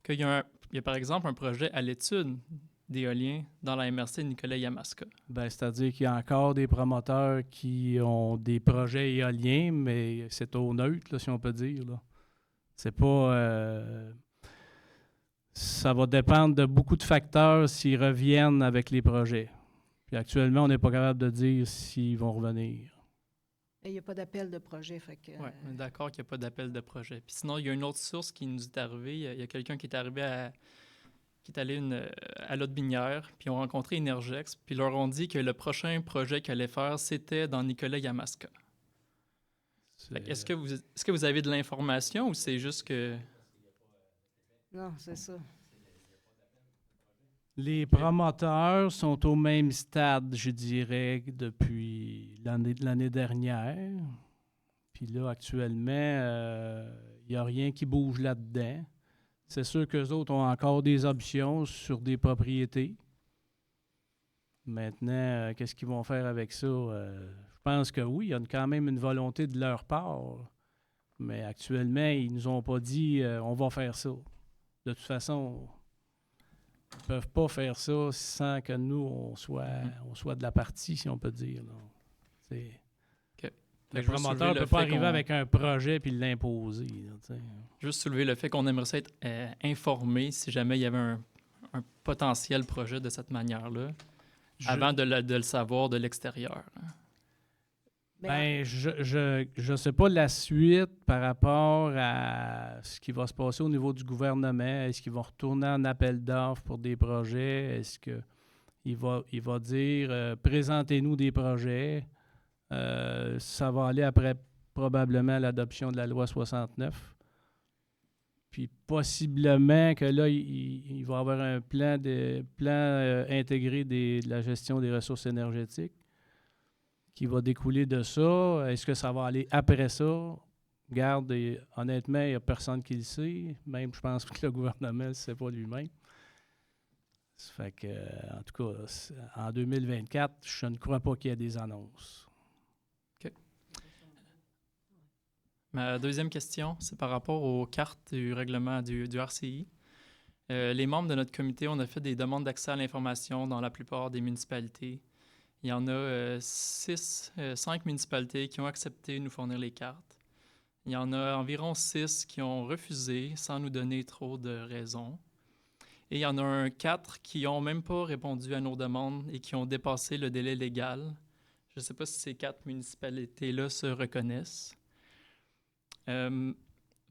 qu'il y a, par exemple un projet à l'étude d'éolien dans la MRC de Nicolet-Yamaska.
Ben, c'est-à-dire qu'il y a encore des promoteurs qui ont des projets éoliens, mais c'est au neutre, là, si on peut dire. Là. C'est pas... ça va dépendre de beaucoup de facteurs s'ils reviennent avec les projets. Puis actuellement, on n'est pas capable de dire s'ils vont revenir.
Il n'y a pas d'appel de projet.
Oui, on est d'accord qu'il n'y a pas d'appel de projet. Puis sinon, il y a une autre source qui nous est arrivée. Il y a quelqu'un qui est arrivé qui est allé à l'Aude-Binière, puis ils ont rencontré Energex, puis ils leur ont dit que le prochain projet qu'ils allaient faire, c'était dans Nicolet-Yamaska. Est-ce que vous avez de l'information ou c'est juste que...
Non, c'est ça.
Les promoteurs sont au même stade, je dirais, depuis l'année dernière. Puis là, actuellement, il n'y a rien qui bouge là-dedans. C'est sûr qu'eux autres ont encore des options sur des propriétés. Maintenant, qu'est-ce qu'ils vont faire avec ça? Je pense que oui, il y a quand même une volonté de leur part. Mais actuellement, ils ne nous ont pas dit on va faire ça. De toute façon, ils ne peuvent pas faire ça sans que nous, on soit de la partie, si on peut dire. Le promoteur ne peut pas arriver avec un projet puis l'imposer.
Juste soulever le fait qu'on aimerait ça être informé si jamais il y avait un potentiel projet de cette manière-là, avant de le savoir de l'extérieur.
Ben, je sais pas la suite par rapport à ce qui va se passer au niveau du gouvernement. Est-ce qu'ils vont retourner en appel d'offres pour des projets? Est-ce qu'il va dire présentez-nous des projets? Ça va aller après probablement l'adoption de la loi 69. Puis possiblement que là, il va y avoir un plan intégré de la gestion des ressources énergétiques qui va découler de ça. Est-ce que ça va aller après ça? Garde, honnêtement, il n'y a personne qui le sait. Même, je pense que le gouvernement ne le sait pas lui-même. Ça fait que, en tout cas, en 2024, je ne crois pas qu'il y ait des annonces.
OK. Ma deuxième question, c'est par rapport aux cartes du règlement du RCI. Les membres de notre comité, on a fait des demandes d'accès à l'information dans la plupart des municipalités. Il y en a 5 municipalités qui ont accepté de nous fournir les cartes. Il y en a environ 6 qui ont refusé sans nous donner trop de raisons. Et il y en a 4 qui n'ont même pas répondu à nos demandes et qui ont dépassé le délai légal. Je ne sais pas si ces 4 municipalités-là se reconnaissent. Fait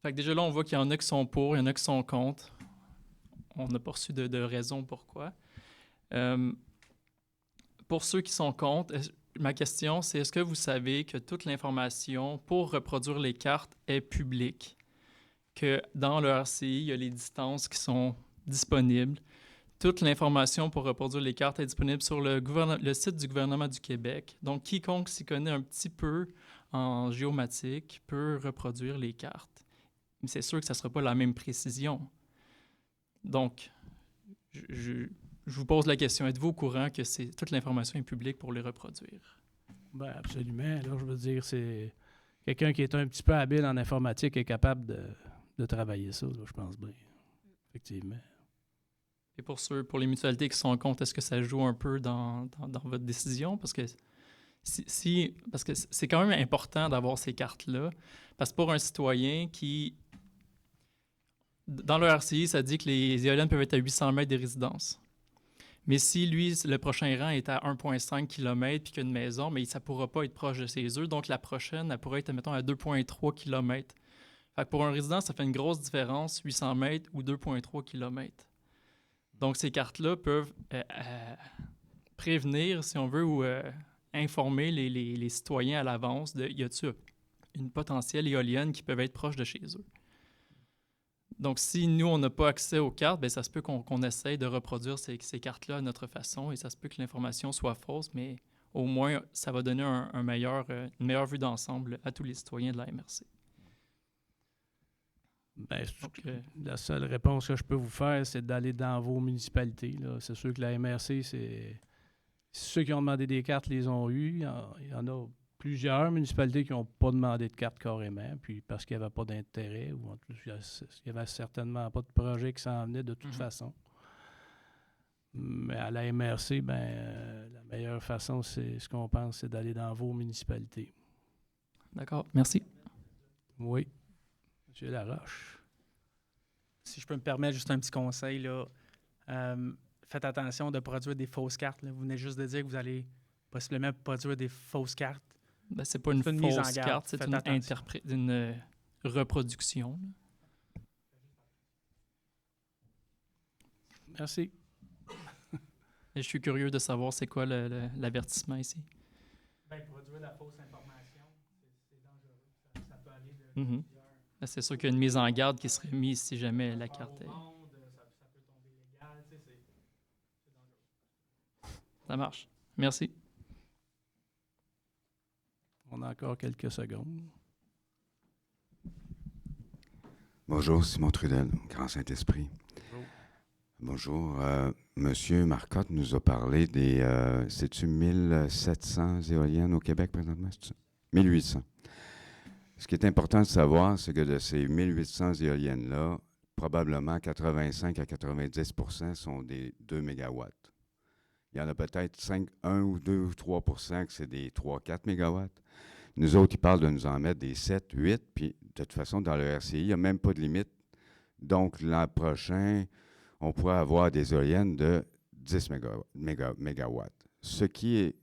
que déjà là, on voit qu'il y en a qui sont pour, il y en a qui sont contre. On n'a pas reçu de raison pourquoi. Pour ceux qui sont contre, ma question, c'est est-ce que vous savez que toute l'information pour reproduire les cartes est publique? Que dans le RCI, il y a les distances qui sont disponibles. Toute l'information pour reproduire les cartes est disponible sur le site du gouvernement du Québec. Donc, quiconque s'y connaît un petit peu en géomatique peut reproduire les cartes. Mais c'est sûr que ça ne sera pas la même précision. Donc, je vous pose la question, êtes-vous au courant que toute l'information est publique pour les reproduire?
Bien, absolument. Là, je veux dire, c'est quelqu'un qui est un petit peu habile en informatique est capable de travailler ça, là, je pense bien. Effectivement.
Et pour les mutualités qui sont en compte, est-ce que ça joue un peu dans votre décision? Parce que parce que c'est quand même important d'avoir ces cartes-là. Parce que pour un citoyen qui... Dans le RCI, ça dit que les éoliennes peuvent être à 800 mètres des résidences. Mais si, lui, le prochain rang est à 1,5 km puis qu'il y a une maison, mais ça ne pourra pas être proche de ses œufs. Donc, la prochaine, elle pourrait être, mettons, à 2,3 km. Fait que pour un résident, ça fait une grosse différence, 800 mètres ou 2,3 km. Donc, ces cartes-là peuvent prévenir, si on veut, ou informer les citoyens à l'avance de y une potentielle éolienne qui peuvent être proches de chez eux. Donc, si nous, on n'a pas accès aux cartes, bien, ça se peut qu'on essaye de reproduire ces cartes-là à notre façon et ça se peut que l'information soit fausse, mais au moins, ça va donner une meilleure vue d'ensemble à tous les citoyens de la MRC.
Bien, la seule réponse que je peux vous faire, c'est d'aller dans vos municipalités, là. C'est sûr que la MRC, c'est ceux qui ont demandé des cartes les ont eues. Il y en a plusieurs municipalités qui n'ont pas demandé de cartes carrément, puis parce qu'il n'y avait pas d'intérêt, ou en plus, il n'y avait certainement pas de projet qui s'en venait de toute façon. Mais à la MRC, la meilleure façon, c'est ce qu'on pense, c'est d'aller dans vos municipalités.
D'accord, merci.
Oui. M. Laroche.
Si je peux me permettre juste un petit conseil, là, faites attention de produire des fausses cartes. Là. Vous venez juste de dire que vous allez possiblement produire des fausses cartes.
Ben, c'est pas une fausse carte, c'est une reproduction.
Merci.
Et je suis curieux de savoir c'est quoi l'avertissement ici.
Ben, produire de la fausse information, c'est dangereux. Ça peut aller de...
Mm-hmm. Ben, c'est sûr qu'il y a une mise en garde qui serait mise si jamais la carte est...
Ça peut tomber légal, c'est dangereux.
Ça marche. Merci.
On a encore quelques secondes.
Bonjour, Simon Trudel, Grand Saint-Esprit. Bonjour. Monsieur Marcotte nous a parlé des... c'est-tu 1700 éoliennes au Québec présentement? 1800. Ce qui est important de savoir, c'est que de ces 1800 éoliennes-là, probablement 85 à 90% sont des 2 mégawatts. Il y en a peut-être 1 ou 2 ou 3% que c'est des 3-4 mégawatts. Nous autres, ils parlent de nous en mettre des 7, 8, puis de toute façon, dans le RCI, il n'y a même pas de limite. Donc, l'an prochain, on pourrait avoir des éoliennes de 10 mégawatts, ce qui est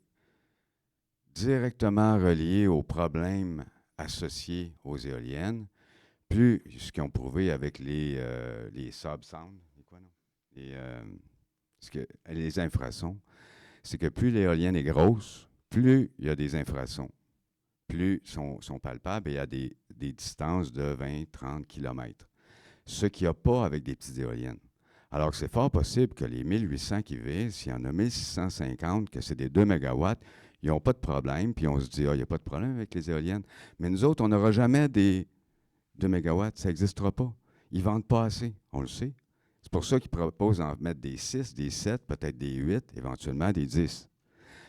directement relié aux problèmes associés aux éoliennes, plus ce qu'ils ont prouvé avec les sub-sound, les infrasons, c'est que plus l'éolienne est grosse, plus il y a des infrasons, plus sont palpables et il y a des distances de 20, 30 km. Ce qu'il n'y a pas avec des petites éoliennes. Alors que c'est fort possible que les 1800 qui visent, s'il y en a 1650, que c'est des 2 mégawatts, ils n'ont pas de problème, puis on se dit, il n'y a pas de problème avec les éoliennes. Mais nous autres, on n'aura jamais des 2 mégawatts, ça n'existera pas. Ils ne vendent pas assez, on le sait. C'est pour ça qu'ils proposent d'en mettre des 6, des 7, peut-être des 8, éventuellement des 10.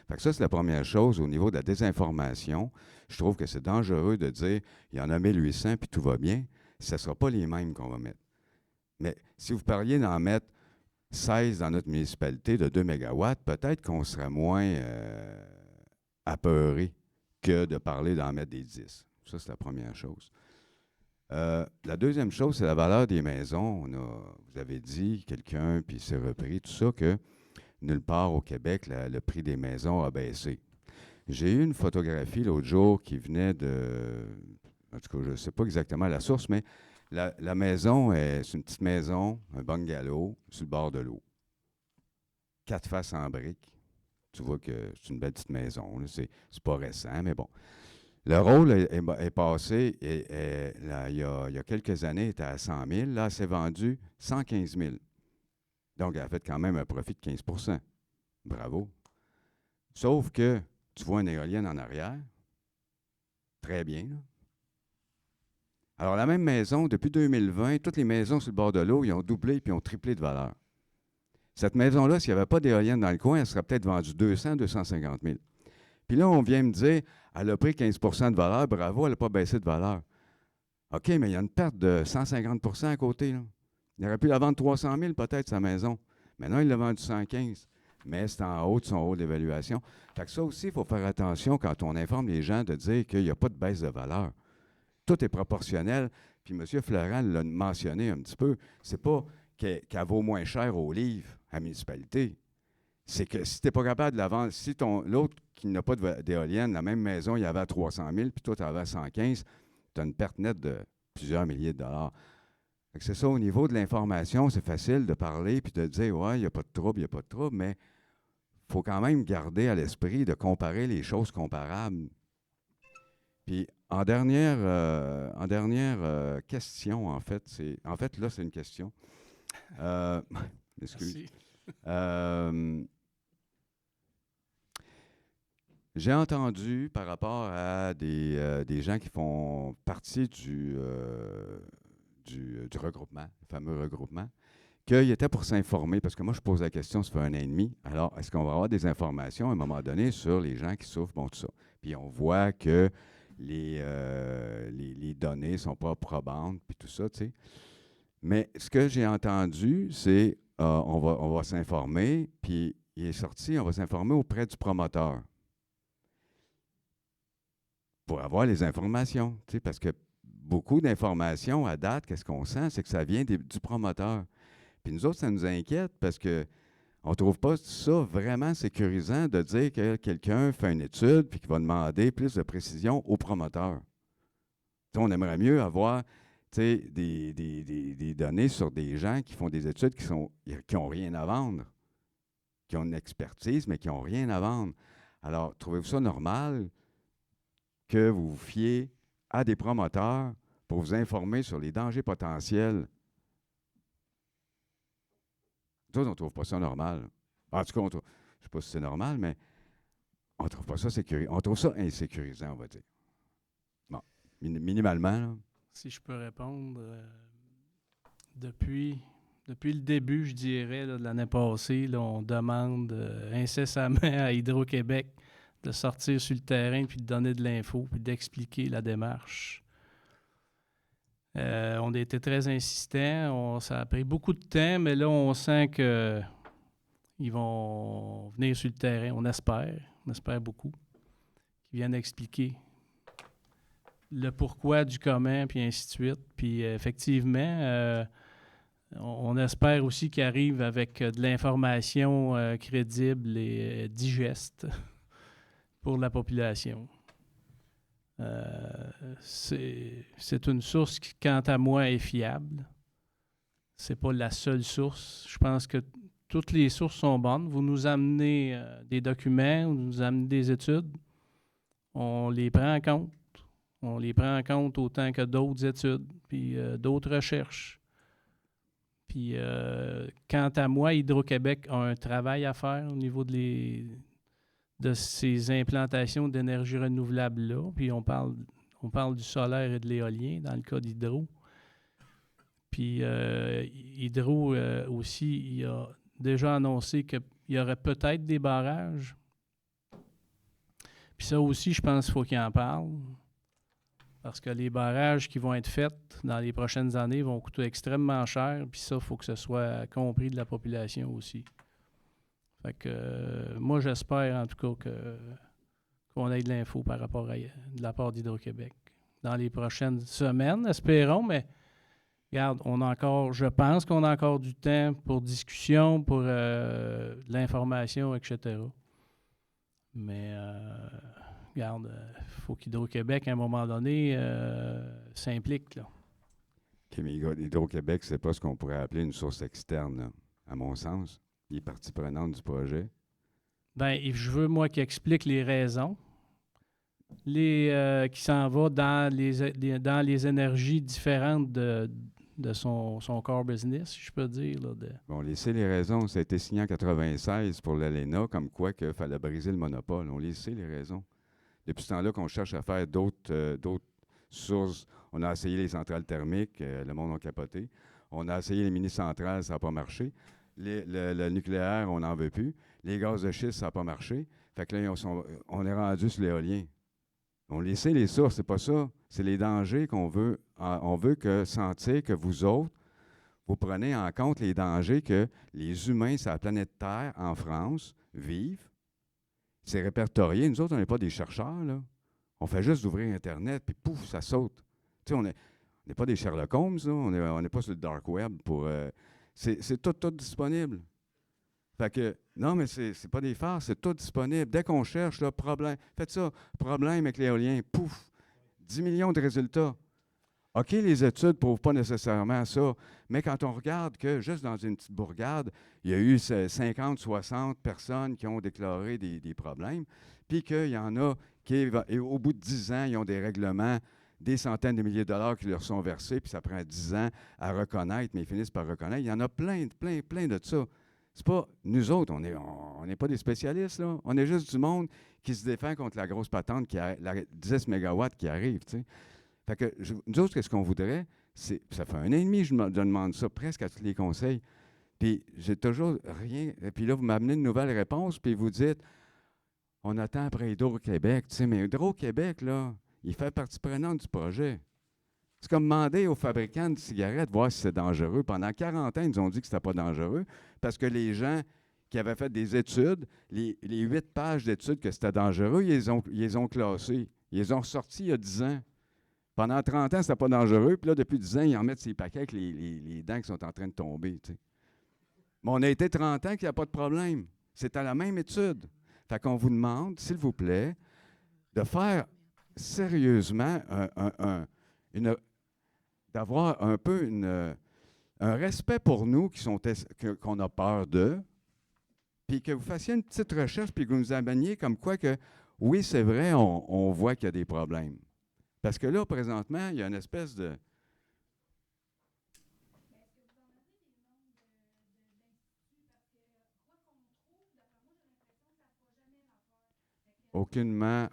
Fait que ça, c'est la première chose. Au niveau de la désinformation, je trouve que c'est dangereux de dire, il y en a 1800, puis tout va bien. Ce ne sera pas les mêmes qu'on va mettre. Mais si vous parliez d'en mettre 16 dans notre municipalité de 2 mégawatts, peut-être qu'on serait moins apeuré que de parler d'en mettre des 10. Ça, c'est la première chose. La deuxième chose, c'est la valeur des maisons. Vous avez dit, quelqu'un, puis c'est repris, tout ça, que nulle part au Québec, le prix des maisons a baissé. J'ai eu une photographie l'autre jour qui venait de... En tout cas, je ne sais pas exactement la source, mais la maison, c'est une petite maison, un bungalow, sur le bord de l'eau. 4 faces en briques. Tu vois que c'est une belle petite maison. C'est pas récent, mais bon. Le rôle est passé, il y a quelques années, il était à 100 000. Là, c'est vendu 115 000. Donc, elle a fait quand même un profit de 15 %. Bravo. Sauf que tu vois une éolienne en arrière. Très bien, là. Alors, la même maison, depuis 2020, toutes les maisons sur le bord de l'eau, ils ont doublé puis ont triplé de valeur. Cette maison-là, s'il n'y avait pas d'éolienne dans le coin, elle serait peut-être vendue 200 250 000. Puis là, on vient me dire, elle a pris 15 % de valeur, bravo, elle n'a pas baissé de valeur. OK, mais il y a une perte de 150 % à côté, là. Il aurait pu la vendre 300 000 peut-être, sa maison. Maintenant, il l'a vendu 115 000. Mais c'est en haut de son rôle d'évaluation. Fait que ça aussi, il faut faire attention quand on informe les gens de dire qu'il n'y a pas de baisse de valeur. Tout est proportionnel. Puis M. Florent l'a mentionné un petit peu. C'est pas qu'elle vaut moins cher au livre à la municipalité. C'est que si tu n'es pas capable de la vendre, si l'autre qui n'a pas d'éolienne, la même maison, il y avait à 300 000, puis toi, tu avais à 115 000, tu as une perte nette de plusieurs milliers de dollars. C'est ça, au niveau de l'information, c'est facile de parler puis de dire, ouais, il n'y a pas de trouble, mais il faut quand même garder à l'esprit de comparer les choses comparables. Puis en dernière question, en fait, là, c'est une question. Excuse. J'ai entendu par rapport à des gens qui font partie du regroupement, le fameux regroupement, qu'il était pour s'informer, parce que moi, je pose la question, ça fait 1 an et demi. Alors, est-ce qu'on va avoir des informations à un moment donné sur les gens qui souffrent, bon, tout ça? Puis on voit que les données ne sont pas probantes, puis tout ça, tu sais. Mais ce que j'ai entendu, c'est on va s'informer, puis il est sorti, on va s'informer auprès du promoteur pour avoir les informations, tu sais, parce que beaucoup d'informations à date, qu'est-ce qu'on sent, c'est que ça vient du promoteur. Puis nous autres, ça nous inquiète parce que on ne trouve pas ça vraiment sécurisant de dire que quelqu'un fait une étude puis qu'il va demander plus de précision au promoteur. T'sais, on aimerait mieux avoir des données sur des gens qui font des études qui n'ont rien à vendre, qui ont une expertise, mais qui n'ont rien à vendre. Alors, trouvez-vous ça normal que vous vous fiez à des promoteurs pour vous informer sur les dangers potentiels? Nous, on ne trouve pas ça normal. En tout cas, je ne sais pas si c'est normal, mais on ne trouve pas ça sécurisant. On trouve ça insécurisant, on va dire. Bon, minimalement. Là.
Si je peux répondre, depuis le début, je dirais, là, de l'année passée, là, on demande incessamment à Hydro-Québec de sortir sur le terrain puis de donner de l'info puis d'expliquer la démarche. On a été très insistants. Ça a pris beaucoup de temps, mais là, on sent qu'ils vont venir sur le terrain. On espère beaucoup, qu'ils viennent expliquer le pourquoi du comment, puis ainsi de suite. Puis effectivement, on espère aussi qu'ils arrivent avec de l'information crédible et digeste pour la population. C'est une source qui, quant à moi, est fiable. C'est pas la seule source. Je pense que toutes les sources sont bonnes. Vous nous amenez des documents, vous nous amenez des études. On les prend en compte. On les prend en compte autant que d'autres études, puis d'autres recherches. Puis, quant à moi, Hydro-Québec a un travail à faire au niveau de ces implantations d'énergie renouvelable-là. Puis on parle du solaire et de l'éolien dans le cas d'Hydro. Puis Hydro aussi, il a déjà annoncé qu'il y aurait peut-être des barrages. Puis ça aussi, je pense qu'il faut qu'il en parle. Parce que les barrages qui vont être faits dans les prochaines années vont coûter extrêmement cher. Puis ça, il faut que ce soit compris de la population aussi. Fait que moi, j'espère en tout cas qu'on ait de l'info par rapport de la part d'Hydro-Québec dans les prochaines semaines, espérons, mais regarde, je pense qu'on a encore du temps pour discussion, pour l'information, etc. Mais regarde, il faut qu'Hydro-Québec, à un moment donné, s'implique, là.
OK, mais Hydro-Québec, c'est pas ce qu'on pourrait appeler une source externe, là, à mon sens. Il est partie prenante du projet. Bien,
je veux, moi, qu'il explique les raisons. Qui s'en va dans les énergies différentes de son core business, si je peux dire. Là,
Bon, on sait les raisons. Ça a été signé en 1996 pour l'ALENA, comme quoi qu'il fallait briser le monopole. On sait les raisons. Depuis ce temps-là qu'on cherche à faire d'autres sources. On a essayé les centrales thermiques, le monde a capoté. On a essayé les mini-centrales, ça n'a pas marché. Le nucléaire, on n'en veut plus. Les gaz de schiste, ça n'a pas marché. Fait que là, on est rendu sur l'éolien. On sait les sources, c'est pas ça. C'est les dangers qu'on veut. On veut sentir que vous autres, vous prenez en compte les dangers que les humains sur la planète Terre, en France, vivent. C'est répertorié. Nous autres, on n'est pas des chercheurs, là. On fait juste d'ouvrir Internet, puis pouf, ça saute. Tu sais, on n'est pas des Sherlock Holmes, là. On n'est pas sur le dark web pour... c'est tout disponible. Fait que, non, mais c'est pas des farces, c'est tout disponible. Dès qu'on cherche, là, problème, faites ça, problème avec l'éolien, pouf, 10 millions de résultats. OK, les études ne prouvent pas nécessairement ça, mais quand on regarde que, juste dans une petite bourgade, il y a eu 50, 60 personnes qui ont déclaré des problèmes, puis qu'il y en a Et au bout de 10 ans, ils ont des règlements, des centaines de milliers de dollars qui leur sont versés, puis ça prend 10 ans à reconnaître, mais ils finissent par reconnaître. Il y en a plein de ça. C'est pas nous autres, on n'est pas des spécialistes, là. On est juste du monde qui se défend contre la grosse patente, la 10 mégawatts qui arrive, tu sais. Fait que nous autres, qu'est-ce qu'on voudrait? Ça fait 1 an et demi que je demande ça presque à tous les conseils. Puis j'ai toujours rien. Et puis là, vous m'amenez une nouvelle réponse, puis vous dites, on attend après Hydro-Québec. Tu sais, mais Hydro-Québec, là, il fait partie prenante du projet. C'est comme demander aux fabricants de cigarettes, voir si c'est dangereux. Pendant 40 ans, ils nous ont dit que ce n'était pas dangereux, parce que les gens qui avaient fait des études, les 8 pages d'études que c'était dangereux, ils les ont classés. Ils les ont ressortis il y a 10 ans. Pendant 30 ans, c'était pas dangereux. Puis là, depuis 10 ans, ils en mettent ces paquets avec les dents qui sont en train de tomber. Tu sais. Mais on a été 30 ans qu'il n'y a pas de problème. C'est à la même étude. Fait qu'on vous demande, s'il vous plaît, de faire sérieusement d'avoir un peu un respect pour nous qu'on a peur d'eux, puis que vous fassiez une petite recherche, puis que vous nous ameniez comme quoi que, oui, c'est vrai, on voit qu'il y a des problèmes. Parce que là, présentement, il y a une espèce de... Aucunement...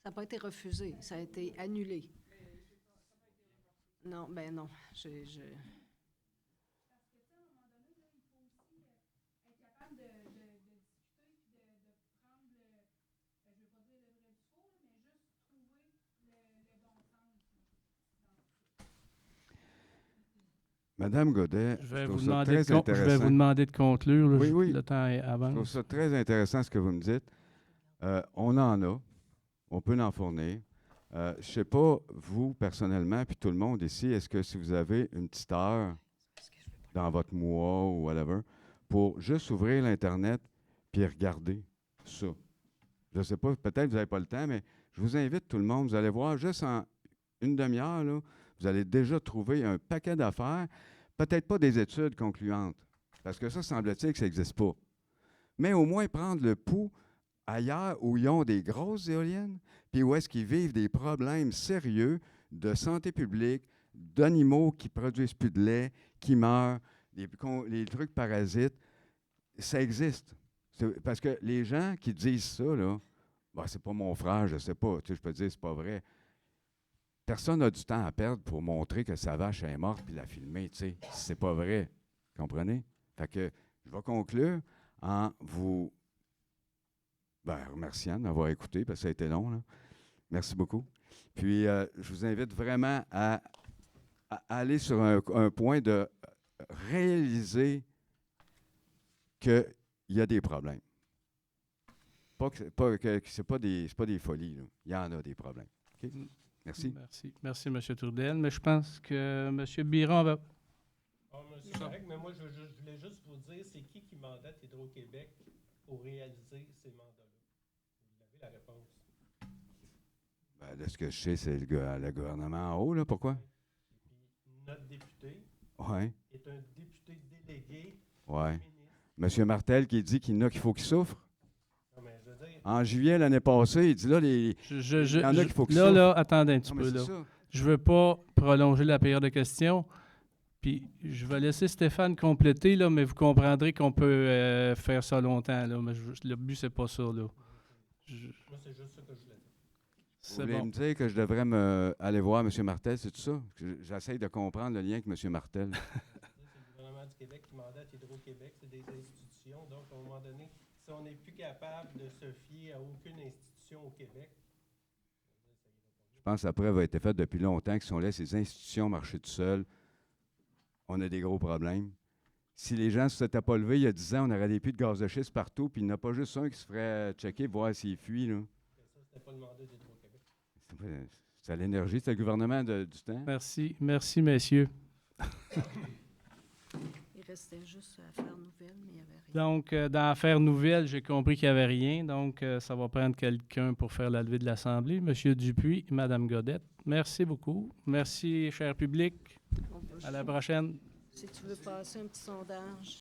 Ça n'a pas été refusé, ça a été annulé. Non, ben non.
Madame Godet,
je vais vous demander de conclure. Là,
oui.
Le temps avance.
Je trouve ça très intéressant ce que vous me dites. On en a. On peut en fournir. Je ne sais pas, vous, personnellement, puis tout le monde ici, est-ce que si vous avez une petite heure dans votre mois ou whatever, pour juste ouvrir l'Internet puis regarder ça. Je ne sais pas, peut-être que vous n'avez pas le temps, mais je vous invite tout le monde. Vous allez voir, juste en une demi-heure, là, vous allez déjà trouver un paquet d'affaires, peut-être pas des études concluantes, parce que ça, semble-t-il que ça n'existe pas. Mais au moins prendre le pouls ailleurs où ils ont des grosses éoliennes, puis où est-ce qu'ils vivent des problèmes sérieux de santé publique, d'animaux qui produisent plus de lait, qui meurent, les trucs parasites, ça existe. Parce que les gens qui disent ça, là, ben, c'est pas mon frère, je sais pas, tu sais, je peux te dire, c'est pas vrai. Personne n'a du temps à perdre pour montrer que sa vache est morte puis la filmer, tu sais. C'est pas vrai. Comprenez? Fait que je vais conclure en vous remerciant d'avoir écouté, parce que ça a été long, là. Merci beaucoup. Puis, je vous invite vraiment à aller sur un point de réaliser qu'il y a des problèmes. C'est pas des folies, là. Il y en a des problèmes. Okay? Merci.
Merci, M. Tourdel. Mais je pense que M. Biron va...
C'est correct, mais moi, je voulais juste vous dire, c'est qui mandate Hydro-Québec pour réaliser ces mandats-là? Vous avez la réponse.
Ben, de ce que je sais, c'est le gouvernement en haut, là. Pourquoi?
Notre député
est
un député délégué.
Oui. M. Martel qui dit qu'il y en a qu'il faut qu'il souffre.
Non, mais je veux dire...
En juillet l'année passée, il dit là, il y en a qu'il faut qu'ils souffrent.
Là, attendez un petit peu. Là. Je ne veux pas prolonger la période de questions. Puis je vais laisser Stéphane compléter, là, mais vous comprendrez qu'on peut faire ça longtemps. Là, mais le but, c'est pas ça. Là.
Moi, c'est juste ça que je voulais dire.
Vous voulez me dire que je devrais aller voir M. Martel, c'est tout ça? J'essaye de comprendre le lien avec M. Martel.
C'est le gouvernement du Québec qui mandate Hydro-Québec, c'est des institutions. Donc, à un moment donné, si on n'est plus capable de se fier à aucune institution au Québec,
je pense que la preuve a été faite depuis longtemps que si on laisse les institutions marcher tout seules, on a des gros problèmes. Si les gens ne s'étaient pas levés il y a 10 ans, on aurait des puits de gaz de schiste partout, puis il n'y en a pas juste un qui se ferait checker, voir s'il fuit. Là.
ça, c'était pas le mandat d'Hydro-Québec.
C'est à l'énergie, c'est le gouvernement du temps.
Merci, messieurs.
Il restait juste Affaires nouvelles, mais il n'y avait rien.
Donc, dans Affaires nouvelles, j'ai compris qu'il n'y avait rien. Donc, ça va prendre quelqu'un pour faire la levée de l'Assemblée. M. Dupuis, Mme Godette, merci beaucoup. Merci, cher public. À la prochaine.
Si tu veux passer un petit sondage.